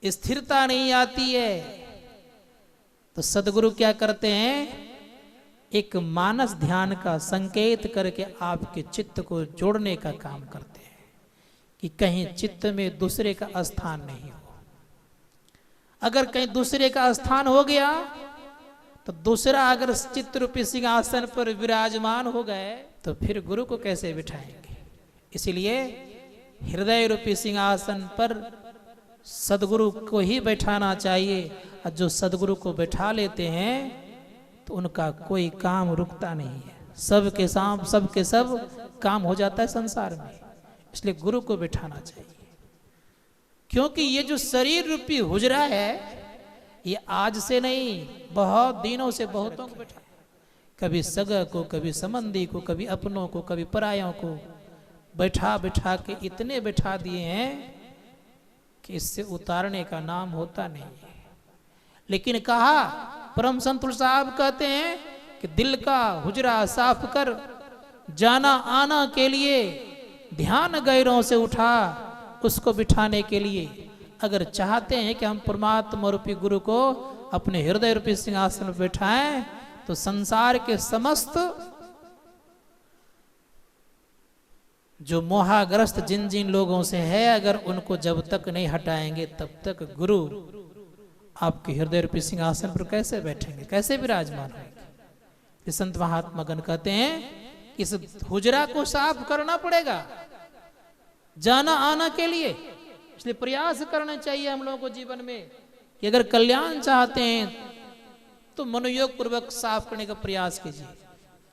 स्थिरता नहीं आती है। तो सदगुरु क्या करते हैं? एक मानस ध्यान का संकेत करके आपके चित्त को जोड़ने का काम करते हैं कि कहीं चित्त में दूसरे का स्थान नहीं हो। अगर कहीं दूसरे का स्थान हो गया तो दूसरा अगर चित्त रूपी सिंहासन पर विराजमान हो गए तो फिर गुरु को कैसे बिठाएंगे? इसलिए हृदय रूपी सिंहासन पर सदगुरु को ही बैठाना चाहिए। और जो सदगुरु को बैठा लेते हैं तो उनका कोई काम रुकता नहीं है। सबके सब काम हो जाता है संसार में। इसलिए गुरु को बैठाना चाहिए, क्योंकि ये जो शरीर रूपी हुजरा है ये आज से नहीं, बहुत दिनों से बहुतों को बैठा, कभी सगा को, कभी संबंधी को, कभी अपनों को, कभी परायों को बैठा बैठा के इतने बैठा दिए हैं कि इससे उतारने का नाम होता नहीं है। लेकिन कहा परम संत तुलसी साहब कहते हैं कि दिल का हुजरा साफ कर, जाना आना के लिए ध्यान गैरों से उठा, उसको बिठाने के लिए अगर चाहते हैं कि हम परमात्मा रूपी गुरु को अपने हृदय रूपी सिंहासन पर बैठाएं तो संसार के समस्त जो मोहाग्रस्त जिन जिन लोगों से है, अगर उनको जब तक नहीं हटाएंगे तब तक गुरु आपके हृदय रूपी सिंहासन पर कैसे बैठेंगे, कैसे विराजमान होंगे? संत महात्मा गण कहते हैं इस हुजरा को साफ करना पड़ेगा जाना आना के लिए। इसलिए प्रयास करना चाहिए हम लोगों को जीवन में कि अगर कल्याण चाहते हैं तो मनोयोग पूर्वक साफ करने का प्रयास कीजिए।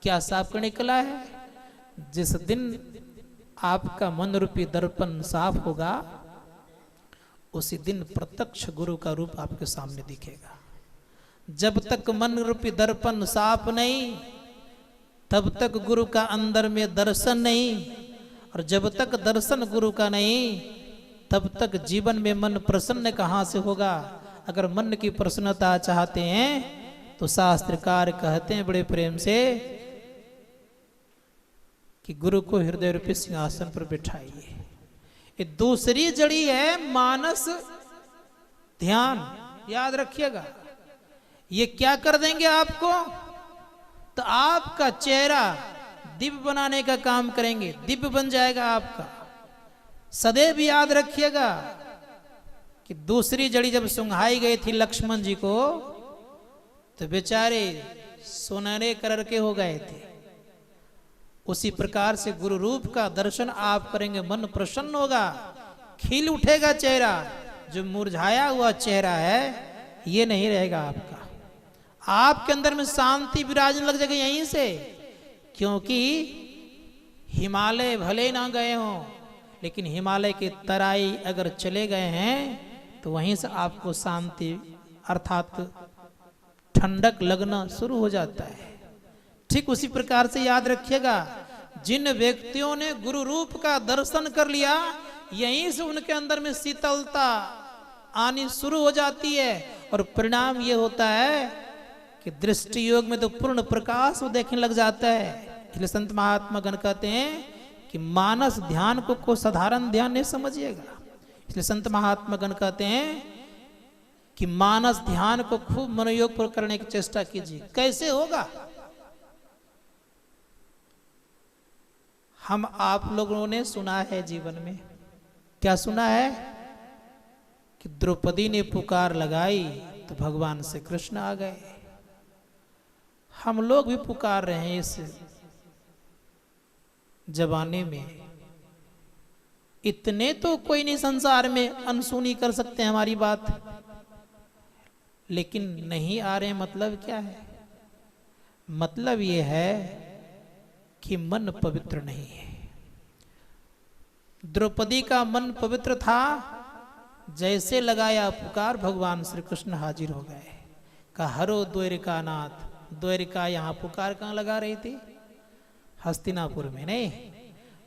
क्या साफ करने कला है? जिस दिन आपका मन रूपी दर्पण साफ होगा उसी दिन प्रत्यक्ष गुरु का रूप आपके सामने दिखेगा। जब तक मन रूपी दर्पण साफ नहीं तब तक गुरु का अंदर में दर्शन नहीं, और जब तक दर्शन गुरु का नहीं तब तक जीवन में मन प्रसन्न कहाँ से होगा? अगर मन की प्रसन्नता चाहते हैं तो शास्त्रकार कहते हैं बड़े प्रेम से कि गुरु को हृदय रूपी सिंहासन पर बिठाइए। ये दूसरी जड़ी है मानस ध्यान, याद रखिएगा। ये क्या कर देंगे आपको? तो आपका चेहरा दिव्य बनाने का काम करेंगे, दिव्य बन जाएगा आपका। सदैव याद रखिएगा कि दूसरी जड़ी जब सुंघाई गई थी लक्ष्मण जी को तो बेचारे सोनारे कलर के हो गए थे। उसी प्रकार से गुरु रूप का दर्शन आप करेंगे, मन प्रसन्न होगा, खिल उठेगा चेहरा। जो मुरझाया हुआ चेहरा है ये नहीं रहेगा आपका। आपके अंदर में शांति विराजने लग जाएगी यहीं से, क्योंकि हिमालय भले ना गए हों लेकिन हिमालय की तराई अगर चले गए हैं तो वहीं से आपको शांति अर्थात ठंडक लगना शुरू हो जाता है। ठीक उसी प्रकार से याद रखिएगा, जिन व्यक्तियों ने गुरु रूप का दर्शन कर लिया यहीं से उनके अंदर में शीतलता आनी शुरू हो जाती है, और परिणाम ये होता है कि दृष्टि योग में तो पूर्ण प्रकाश वो देखने लग जाता है। इसलिए संत महात्मा गण कहते हैं कि मानस ध्यान को साधारण ध्यान नहीं समझिएगा। इसलिए संत महात्मा गण कहते हैं कि मानस ध्यान को खूब मनोयोग पर करने की चेष्टा कीजिए। कैसे होगा? हम आप लोगों ने सुना है जीवन में, क्या सुना है कि द्रौपदी ने पुकार लगाई तो भगवान श्री कृष्ण आ गए। हम लोग भी पुकार रहे हैं इस जमाने में। इतने तो कोई नहीं संसार में अनसुनी कर सकते हमारी बात, लेकिन नहीं आ रहे। मतलब क्या है? मतलब ये है कि मन पवित्र नहीं है। द्रौपदी का मन पवित्र था, जैसे लगाया पुकार भगवान श्री कृष्ण हाजिर हो गए। कहा हरो द्वारिका नाथ द्वारिका यहाँ पुकार कहाँ लगा रही थी? हस्तिनापुर में नहीं।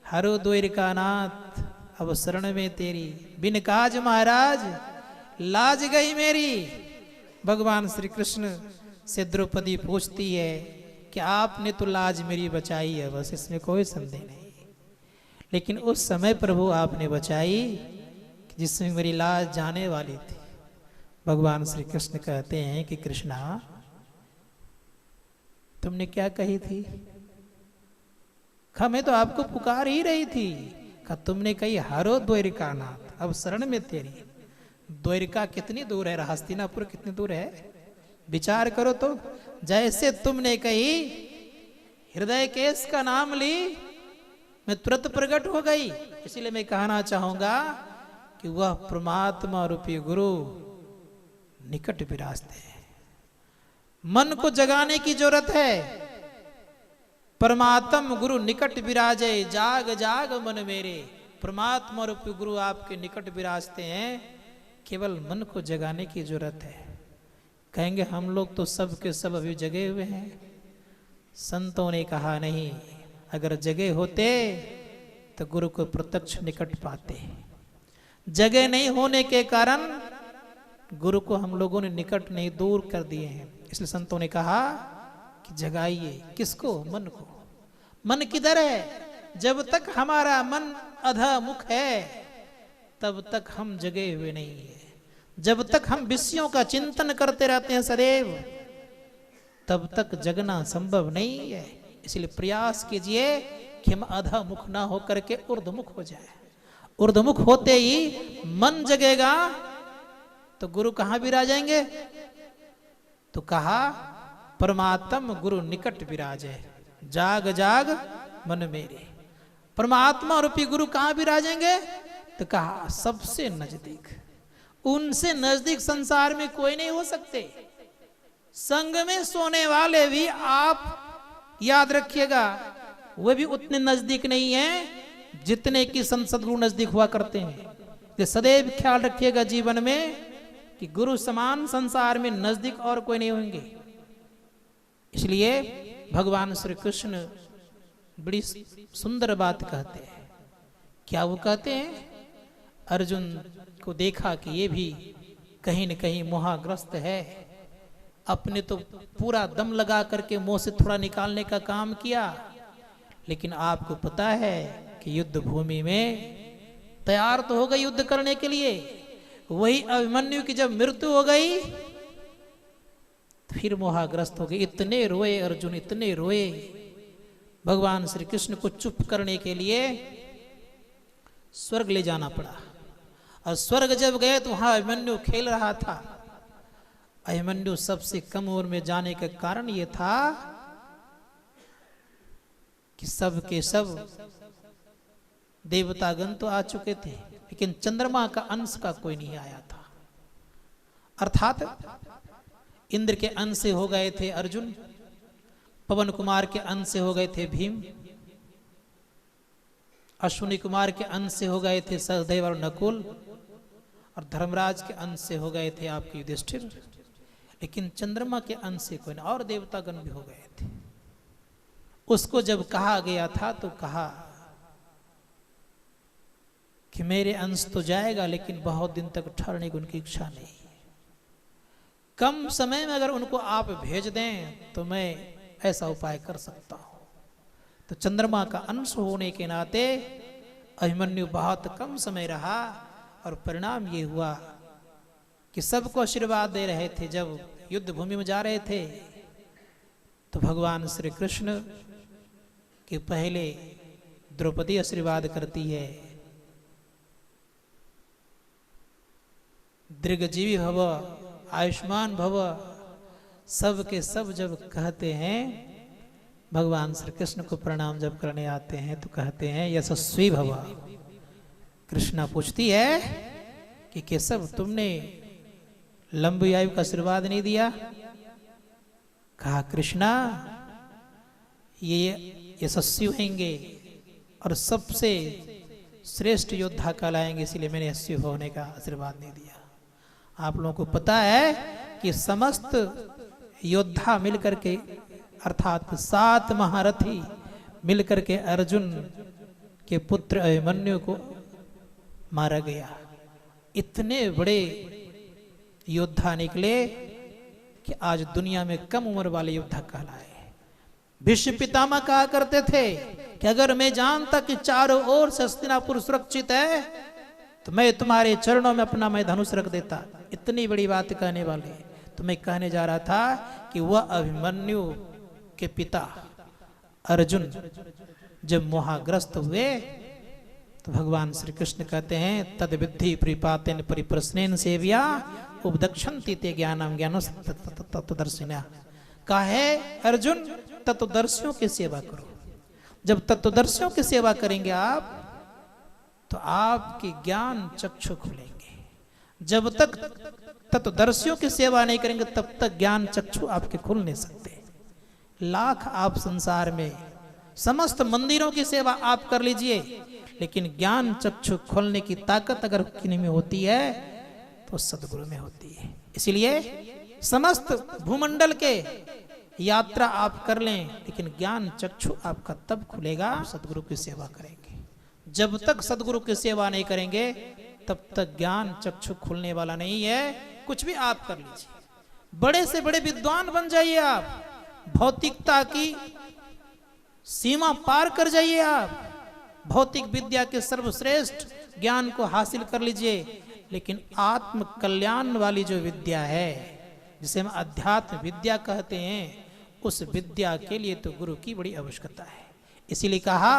हरो द्वारिका नाथ अब शरण में तेरी, बिन काज महाराज लाज गई मेरी। भगवान श्री कृष्ण से द्रौपदी पूछती है कि आपने तो लाज मेरी बचाई है, बस इसमें कोई संदेह नहीं। लेकिन उस समय प्रभु आपने बचाई जिसमें मेरी लाज जाने वाली थी। भगवान श्री कृष्ण कहते हैं कि कृष्णा तुमने क्या कही थी? मैं तो आपको पुकार ही रही थी। तुमने कही हरो द्वारिका नाथ अब शरण में तेरी। द्वारिका कितनी दूर है, हस्तिनापुर कितनी दूर है? विचार करो तो। जैसे तुमने कही हृदय केश का नाम ली, मैं तुरंत प्रकट हो गई। इसलिए मैं कहना चाहूंगा कि वह परमात्मा रूपी गुरु निकट विराजते हैं। मन को जगाने की जरूरत है। परमात्म गुरु निकट विराजे, जाग जाग मन मेरे। परमात्मा रूपी गुरु आपके निकट विराजते हैं, केवल मन को जगाने की जरूरत है। कहेंगे हम लोग तो सब के सब अभी जगे हुए हैं। संतों ने कहा नहीं, अगर जगे होते तो गुरु को प्रत्यक्ष निकट पाते। जगे नहीं होने के कारण गुरु को हम लोगों ने निकट नहीं दूर कर दिए हैं। इसलिए संतों ने कहा कि जगाइए किसको? मन को। मन किधर है? जब तक हमारा मन अधमुख है तब तक हम जगे हुए नहीं है। जब तक हम विषयों का चिंतन करते रहते हैं सदैव, तब तक जगना संभव नहीं है। इसलिए प्रयास कीजिए कि हम अधमुख ना होकर के ऊर्ध्वमुख हो जाए। ऊर्ध्वमुख होते ही मन जगेगा तो गुरु कहाँ विराजेंगे? तो कहा परमात्म गुरु निकट विराजे, जाग जाग मन मेरे। परमात्मा रूपी गुरु कहाँ विराजेंगे? तो कहा सबसे नजदीक। उनसे नजदीक संसार में कोई नहीं हो सकते। संग में सोने वाले भी आप याद रखिएगा, वे भी उतने नजदीक नहीं हैं जितने कि संत सद्गुरु नजदीक हुआ करते हैं। ये सदैव ख्याल रखिएगा जीवन में कि गुरु समान संसार में नजदीक और कोई नहीं होंगे। इसलिए भगवान श्री कृष्ण बड़ी सुंदर बात कहते हैं। क्या वो कहते हैं? अर्जुन को देखा कि ये भी कहीं न कहीं मोहाग्रस्त है। अपने तो पूरा दम लगा करके मुंह से थोड़ा निकालने का काम किया, लेकिन आपको पता है कि युद्ध भूमि में तैयार तो हो गई युद्ध करने के लिए। वही अभिमन्यु की जब मृत्यु हो गई फिर मोहाग्रस्त हो गए। इतने रोए अर्जुन, इतने रोए। भगवान श्री कृष्ण को चुप करने के लिए स्वर्ग ले जाना पड़ा। और स्वर्ग जब गए तो वहां अभिमन्यु खेल रहा था। अभिमन्यु सबसे कम उम्र में जाने का कारण यह था कि सब के सब देवतागण तो आ चुके थे, लेकिन चंद्रमा का अंश का कोई नहीं आया था। अर्थात इंद्र के अंश से हो गए थे अर्जुन, पवन कुमार के अंश से हो गए थे भीम, अश्विनी कुमार के अंश से हो गए थे सहदेव और नकुल, और धर्मराज के अंश से हो गए थे आपके युधिष्ठिर। लेकिन चंद्रमा के अंश से कोई नहीं, और देवतागण भी हो गए थे। उसको जब कहा गया था तो कहा कि मेरे अंश तो जाएगा, लेकिन बहुत दिन तक ठहरने की उनकी इच्छा नहीं। कम समय में अगर उनको आप भेज दें तो मैं ऐसा उपाय कर सकता हूं। तो चंद्रमा का अंश होने के नाते अभिमन्यु बहुत कम समय रहा, और परिणाम ये हुआ कि सबको आशीर्वाद दे रहे थे। जब युद्ध भूमि में जा रहे थे तो भगवान श्री कृष्ण के पहले द्रौपदी आशीर्वाद करती है, दीर्घजीवी भव, आयुष्मान भव। सब के सब जब कहते हैं, भगवान श्री कृष्ण को प्रणाम जब करने आते हैं तो कहते हैं यशस्वी भव। कृष्णा पूछती है कि केशव तुमने लंबी आयु का आशीर्वाद नहीं दिया? कहा कृष्णा ये यशस्वी होंगे और सबसे श्रेष्ठ योद्धा कहलाएंगे, इसलिए मैंने यशस्वी होने का आशीर्वाद नहीं दिया। आप लोगों को पता है कि समस्त योद्धा मिलकर के अर्थात 7 महारथी मिलकर के अर्जुन के पुत्र अभिमन्यु को मारा गया। इतने बड़े योद्धा निकले कि आज दुनिया में कम उम्र वाले योद्धा कहलाए। भीष्म पितामह कहा करते थे कि अगर मैं जानता कि चारों ओर से हस्तिनापुर सुरक्षित है तो मैं तुम्हारे चरणों में अपना मैं धनुष रख देता। इतनी बड़ी बात कहने वाले। तो मैं कहने जा रहा था कि वह अभिमन्यु के पिता अर्जुन जब मोहाग्रस्त हुए तो भगवान श्री कृष्ण कहते हैं तद विद्धि परिपातेन परिप्रश्नेन सेव्या उपदक्षन्ति ते ज्ञानम ज्ञानो तत्वदर्शिना। कहा है अर्जुन तत्वदर्शियों की सेवा करो। जब तत्वदर्शियों की सेवा करेंगे आप तो आपके ज्ञान चक्षु खुलेंगे। जब तक तत्वदर्शियों की सेवा नहीं करेंगे तब तक ज्ञान चक्षु आपके खुल नहीं सकते। लाख आप संसार में समस्त मंदिरों की सेवा आप कर लीजिए, लेकिन ज्ञान चक्षु खोलने की ताकत अगर किन्हीं में होती है तो सदगुरु में होती है। इसलिए समस्त भूमंडल के यात्रा आप कर लें, लेकिन ज्ञान चक्षु आपका तब खुलेगा सदगुरु की सेवा करेंगे। जब तक सदगुरु की सेवा नहीं करेंगे तब तक ज्ञान चक्षु खुलने वाला नहीं है। कुछ भी आप कर लीजिए, बड़े से बड़े विद्वान बन जाइए आप, भौतिकता की सीमा पार कर जाइए आप, भौतिक विद्या के सर्वश्रेष्ठ ज्ञान को हासिल कर लीजिए, लेकिन आत्म कल्याण वाली जो विद्या है जिसे हम अध्यात्म विद्या कहते हैं, उस विद्या के लिए तो गुरु की बड़ी आवश्यकता है। इसीलिए कहा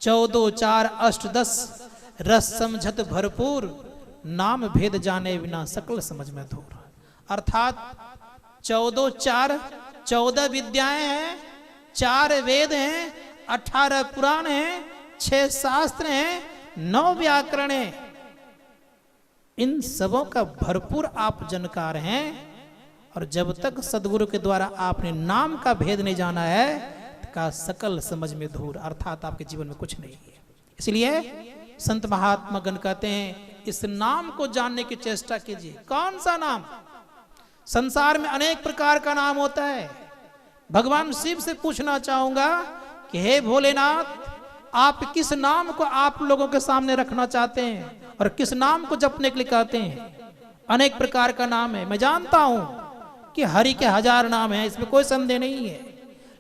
14 4 8 10 रस समझत भरपूर नाम भेद जाने बिना सकल समझ में दूर। अर्थात 14 4 14 विद्याएं हैं, 4 वेद हैं, 18 पुराण हैं, 6 शास्त्र हैं, 9 व्याकरण हैं। इन सबों का भरपूर आप जानकार हैं। और जब तक सदगुरु के द्वारा आपने नाम का भेद नहीं जाना है का सकल समझ में धूर, अर्थात आपके जीवन में कुछ नहीं है। इसलिए संत महात्मा गण कहते हैं इस नाम को जानने की चेष्टा कीजिए। कौन सा नाम? संसार में अनेक प्रकार का नाम होता है। भगवान शिव से पूछना चाहूंगा कि हे भोलेनाथ, आप किस नाम को आप लोगों के सामने रखना चाहते हैं और किस नाम को जपने के लिए कहते हैं? अनेक प्रकार का नाम है। मैं जानता हूं कि हरि के 1000 नाम हैं, इसमें कोई संदेह नहीं है,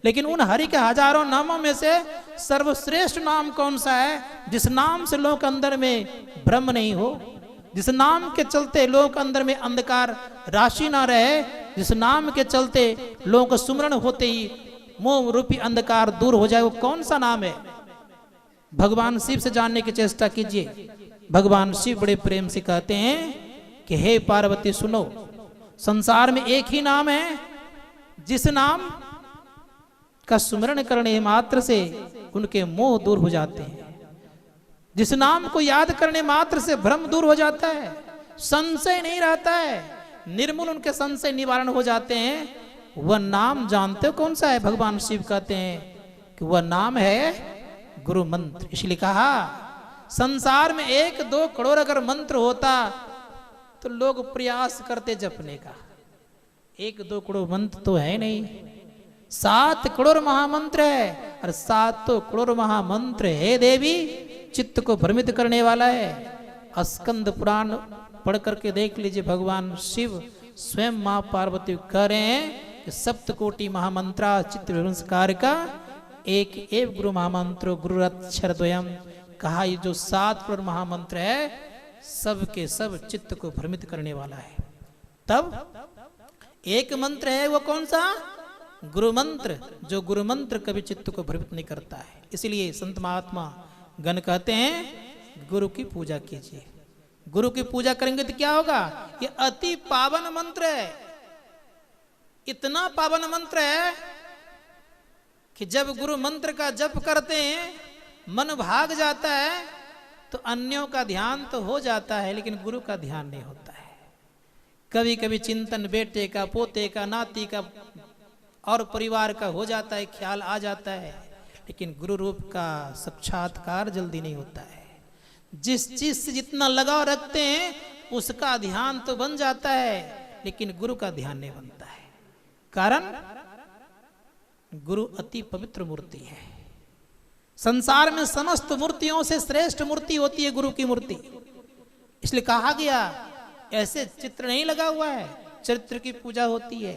लेकिन उन हरि के हजारों नामों में से सर्वश्रेष्ठ नाम कौन सा है जिस नाम से लोगों के अंदर में भ्रम नहीं हो, जिस नाम के चलते लोगों के अंदर में अंधकार राशि ना रहे, जिस नाम के चलते लोगों को सुमरण होते ही मोह रूपी अंधकार दूर हो जाए, वो कौन सा नाम है? भगवान शिव से जानने की चेष्टा कीजिए। भगवान शिव बड़े प्रेम से कहते हैं कि हे पार्वती सुनो, संसार में एक ही नाम है जिस नाम का सुमरण करने मात्र से उनके मोह दूर हो जाते हैं, जिस नाम को याद करने मात्र से भ्रम दूर हो जाता है, संशय नहीं रहता है, निर्मूल उनके संशय निवारण हो जाते हैं। वह नाम जानते हो कौन सा है? भगवान शिव कहते हैं कि वह नाम है गुरु मंत्र। इसलिए कहा संसार में 1-2 करोड़ अगर मंत्र होता तो लोग प्रयास करते जपने का। 1-2 करोड़ मंत्र तो है नहीं, 7 करोड़ महामंत्र है, और 7 करोड़ महामंत्र है देवी चित्त को भ्रमित करने वाला है। स्कंद पुराण पढ़ करके देख लीजिए, भगवान शिव स्वयं मां पार्वती कह रहे हैं कि 7 कोटि महामंत्रा चित्त का एक एव गुरु महामंत्र गुरु अक्षर द्वयम। कहा ये जो 7 करोड़ महामंत्र है सब के सब चित्त को भ्रमित करने वाला है। तब एक मंत्र है वो कौन सा? गुरु मंत्र, जो गुरु मंत्र कभी चित्त को भ्रमित नहीं करता है। इसलिए संत महात्मा गण कहते हैं गुरु की पूजा कीजिए। गुरु की पूजा करेंगे तो क्या होगा? ये अति पावन मंत्र है, इतना पावन मंत्र है कि जब गुरु मंत्र का जप करते हैं मन भाग जाता है, तो अन्यों का ध्यान तो हो जाता है लेकिन गुरु का ध्यान नहीं होता है। कभी कभी चिंतन बेटे का, पोते का, नाती का और परिवार का हो जाता है, ख्याल आ जाता है, लेकिन गुरु रूप का साक्षात्कार जल्दी नहीं होता है। जिस चीज से जितना लगाव रखते हैं उसका ध्यान तो बन जाता है, लेकिन गुरु का ध्यान नहीं बनता है। कारण गुरु अति पवित्र मूर्ति है। संसार में समस्त मूर्तियों से श्रेष्ठ मूर्ति होती है गुरु की मूर्ति। इसलिए कहा गया ऐसे चित्र नहीं लगा हुआ है, चरित्र की पूजा होती है।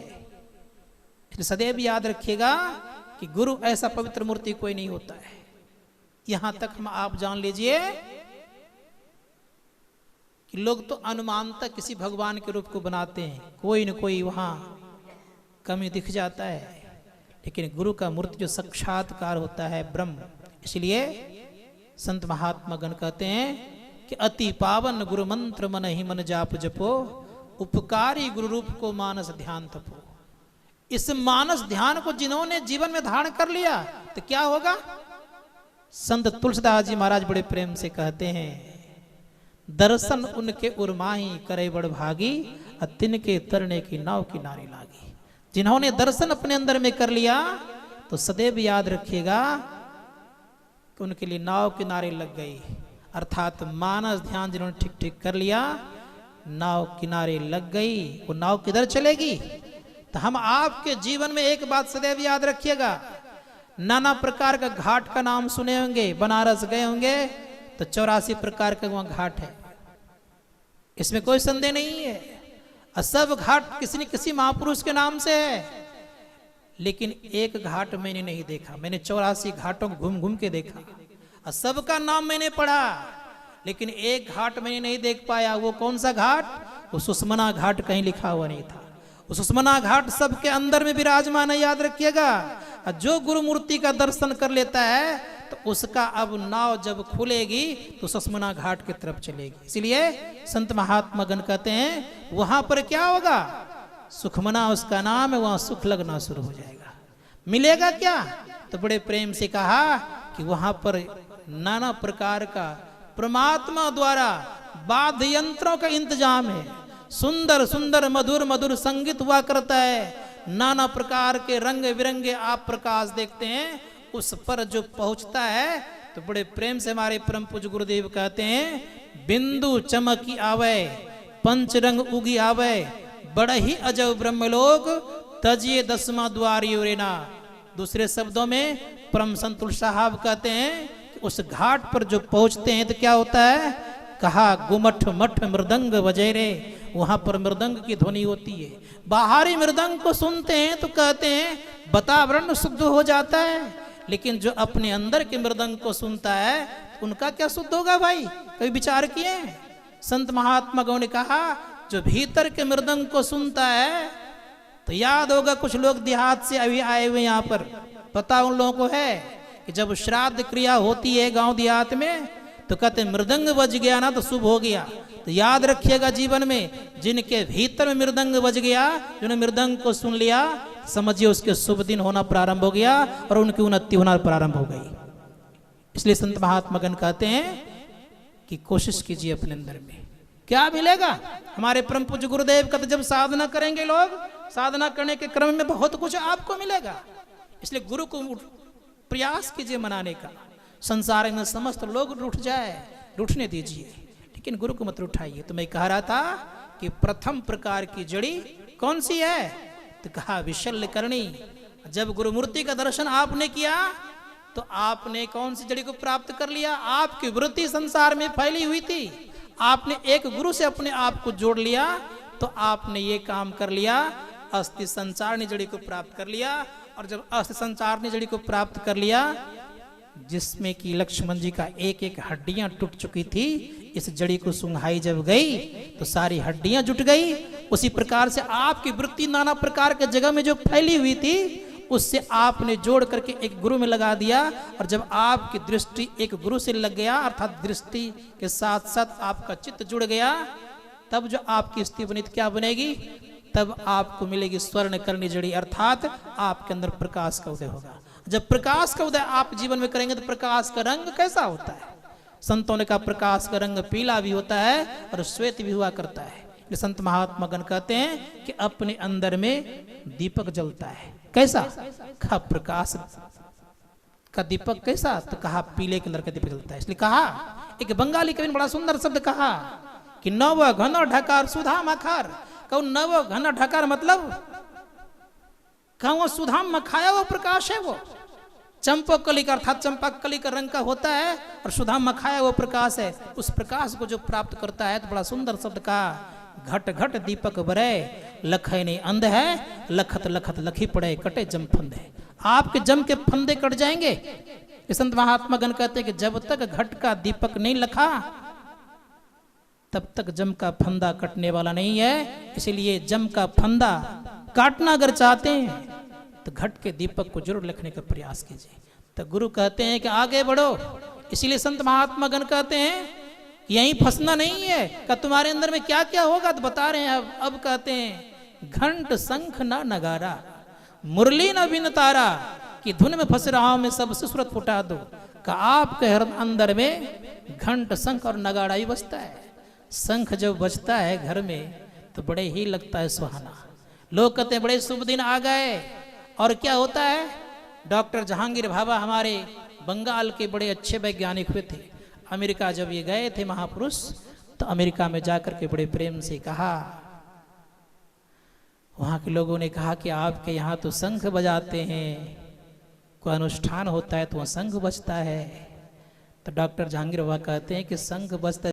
इसलिए सदैव याद रखिएगा कि गुरु ऐसा पवित्र मूर्ति कोई नहीं होता है। यहां तक हम आप जान लीजिए कि लोग तो अनुमानतः किसी भगवान के रूप को बनाते हैं, कोई न कोई वहां कमी दिख जाता है, लेकिन गुरु का मूर्ति जो साक्षात्कार होता है ब्रह्म। इसलिए संत महात्मा गण कहते हैं कि अति पावन गुरु मंत्र मन ही मन जाप जपो, उपकारी गुरु रूप को मानस ध्यान तपो। इस मानस ध्यान को जिन्होंने जीवन में धारण कर लिया तो क्या होगा? संत तुलसीदास जी महाराज बड़े प्रेम से कहते हैं, दर्शन उनके उर्माही करे बड़ भागी, तिनके तरने की नाव किनारे लागी। जिन्होंने दर्शन अपने अंदर में कर लिया तो सदैव याद रखिएगा कि उनके लिए नाव किनारे लग गई। अर्थात मानस ध्यान जिन्होंने ठीक ठीक कर लिया, नाव किनारे लग गई। वो नाव किधर चलेगी? तो हम आपके जीवन में एक बात सदैव याद रखिएगा, नाना प्रकार का घाट का नाम सुने होंगे, बनारस गए होंगे तो 84 प्रकार का वहां घाट है, इसमें कोई संदेह नहीं है। और सब घाट किसी न किसी महापुरुष के नाम से है, लेकिन एक घाट मैंने नहीं देखा। मैंने 84 घाटों को घूम घूम के देखा और सबका नाम मैंने पढ़ा, लेकिन एक घाट मैंने नहीं देख पाया। वो कौन सा घाट? वो सुषमना घाट कहीं लिखा हुआ नहीं था। वो सुषमना घाट सबके अंदर में विराजमान है, याद रखिएगा। और जो गुरु मूर्ति का दर्शन कर लेता है तो उसका अब नाव जब खुलेगी तो सुषमना घाट की तरफ चलेगी। इसलिए संत महात्मा गण कहते हैं वहां पर क्या होगा? सुखमना उसका नाम है, वहां सुख लगना शुरू हो जाएगा। मिलेगा क्या? तो बड़े प्रेम से कहा कि वहां पर नाना प्रकार का परमात्मा द्वारा वाद्य यंत्रों का इंतजाम है। सुंदर सुंदर मधुर मधुर संगीत हुआ करता है। नाना प्रकार के रंग बिरंगे आप प्रकाश देखते हैं। उस पर जो पहुंचता है तो बड़े प्रेम से हमारे परम पूज्य गुरुदेव कहते हैं, बिंदु चमकी आवे पंच रंग उगी आवे, बड़ा ही अजब ब्रह्मलोक तजिए दसवां द्वार योरेना। दूसरे शब्दों में परम संतुल साहब कहते हैं कि उस घाट पर जो पहुंचते हैं तो क्या होता है? कहा गुमठ मठ मृदंग बजेरे, वहां पर मृदंग की ध्वनि होती है। बाहरी मृदंग को सुनते हैं तो कहते हैं वातावरण शुद्ध हो जाता है, लेकिन जो अपने अंदर के मृदंग को सुनता है उनका क्या शुद्ध होगा भाई? कभी विचार किए? संत महात्मा गौ ने कहा जो भीतर के मृदंग को सुनता है, तो याद होगा कुछ लोग देहात से अभी आए हुए यहाँ पर, पता उन लोगों को है कि जब श्राद्ध क्रिया होती है गांव देहात में तो कहते मृदंग बज गया ना तो शुभ हो गया। तो याद रखिएगा जीवन में जिनके भीतर में मृदंग बज गया, जिन्होंने मृदंग को सुन लिया, समझिए उसके शुभ दिन होना प्रारंभ हो गया और उनकी उन्नति होना प्रारंभ हो गई। इसलिए संत महात्मा गण कहते हैं कि कोशिश कीजिए अपने अंदर में क्या मिलेगा। हमारे परम पूज्य गुरुदेव कहते जब साधना करेंगे लोग, साधना करने के क्रम में बहुत कुछ आपको मिलेगा। इसलिए गुरु को प्रयास कीजिए मनाने का। संसार में समस्त लोग रूठ जाए, रूठने दीजिए, लेकिन गुरु को मत उठाइए। तो मैं कह रहा था कि प्रथम प्रकार की जड़ी कौन सी है? तो कहा विशल्य करणी। जब गुरु मूर्ति का दर्शन आपने किया तो आपने कौन सी जड़ी को प्राप्त कर लिया? आपकी वृत्ति संसार में फैली हुई थी, आपने एक गुरु से अपने आप को जोड़ लिया तो आपने ये काम कर लिया, अस्थि संचारणी जड़ी को प्राप्त कर लिया। और जब अस्थि संचारणी जड़ी को प्राप्त कर लिया, जिसमें कि लक्ष्मण जी का एक एक हड्डियां टूट चुकी थी, इस जड़ी को सुंघाई जब गई तो सारी हड्डियां जुट गई। उसी प्रकार से आपकी वृत्ति नाना प्रकार के जगह में जो फैली हुई थी, उससे आपने जोड़ करके एक गुरु में लगा दिया। और जब आपकी दृष्टि एक गुरु से लग गया, अर्थात दृष्टि के साथ साथ आपका चित्त जुड़ गया, तब जो आपकी स्थिति बनी क्या बनेगी? तब आपको मिलेगी स्वर्ण करनी जड़ी, अर्थात आपके अंदर प्रकाश का उदय होगा। जब प्रकाश का उदय आप जीवन में करेंगे तो प्रकाश का रंग कैसा होता है? संतों ने कहा प्रकाश का रंग पीला भी होता है और श्वेत भी हुआ करता है। ये संत महात्मा गण कहते हैं कि अपने अंदर में दीपक जलता है। कैसा? कहा प्रकाश का दीपक कैसा? तो कहा पीले कलर का दीपक जलता है। इसलिए कहा, एक बंगाली कवि ने बड़ा सुंदर शब्द कहा कि नव घन ढकार सुधा मखार। कहूँ नव घन ढकार मतलब कहूँ सुधाम मखाया वो प्रकाश है, वो चंपकली का अर्थात चंपकली का रंग का होता है और सुधाम मखाया वो प्रकाश है। उस प्रकाश को जो प्राप्त करता है तो बड़ा सुंदर शब्द का घट घट दीपक बरे लखै नहीं अंध है लखत लखत लखी पड़े कटे जम फंदे। आपके जम के फंदे कट जाएंगे। संत महात्मा गण कहते हैं कि जब तक घट का दीपक नहीं लखा तब तक जम का फंदा कटने वाला नहीं है। इसीलिए जम का फंदा काटना अगर चाहते हैं तो घट के दीपक को जरूर लिखने का प्रयास कीजिए। तो गुरु कहते हैं कि आगे बढ़ो। इसीलिए संत महात्मा गण कहते हैं यहीं फंसना नहीं है कि तुम्हारे अंदर में क्या क्या होगा तो बता रहे हैं। अब कहते हैं घंट शंख न नगारा मुरली न बिन तारा कि धुन में फंस रहा हूं मैं सबसे सूरत फुटा दो। का आपके अंदर में घंट शंख और नगाड़ा ही बजता है। शंख जब बजता है घर में तो बड़े ही लगता है सुहाना। लोग कहते हैं बड़े शुभ दिन आ गए। और क्या होता है, डॉक्टर जहांगीर भाभा हमारे बंगाल के बड़े अच्छे वैज्ञानिक हुए थे। अमेरिका जब ये गए थे महापुरुष तो अमेरिका में जाकर के बड़े प्रेम से कहा, वहां के लोगों ने कहा कि आपके यहाँ तो शंख बजाते हैं, कोई अनुष्ठान होता है तो वह शंख बजता है। तो डॉक्टर जहांगीर भाभा कहते हैं कि शंख बजता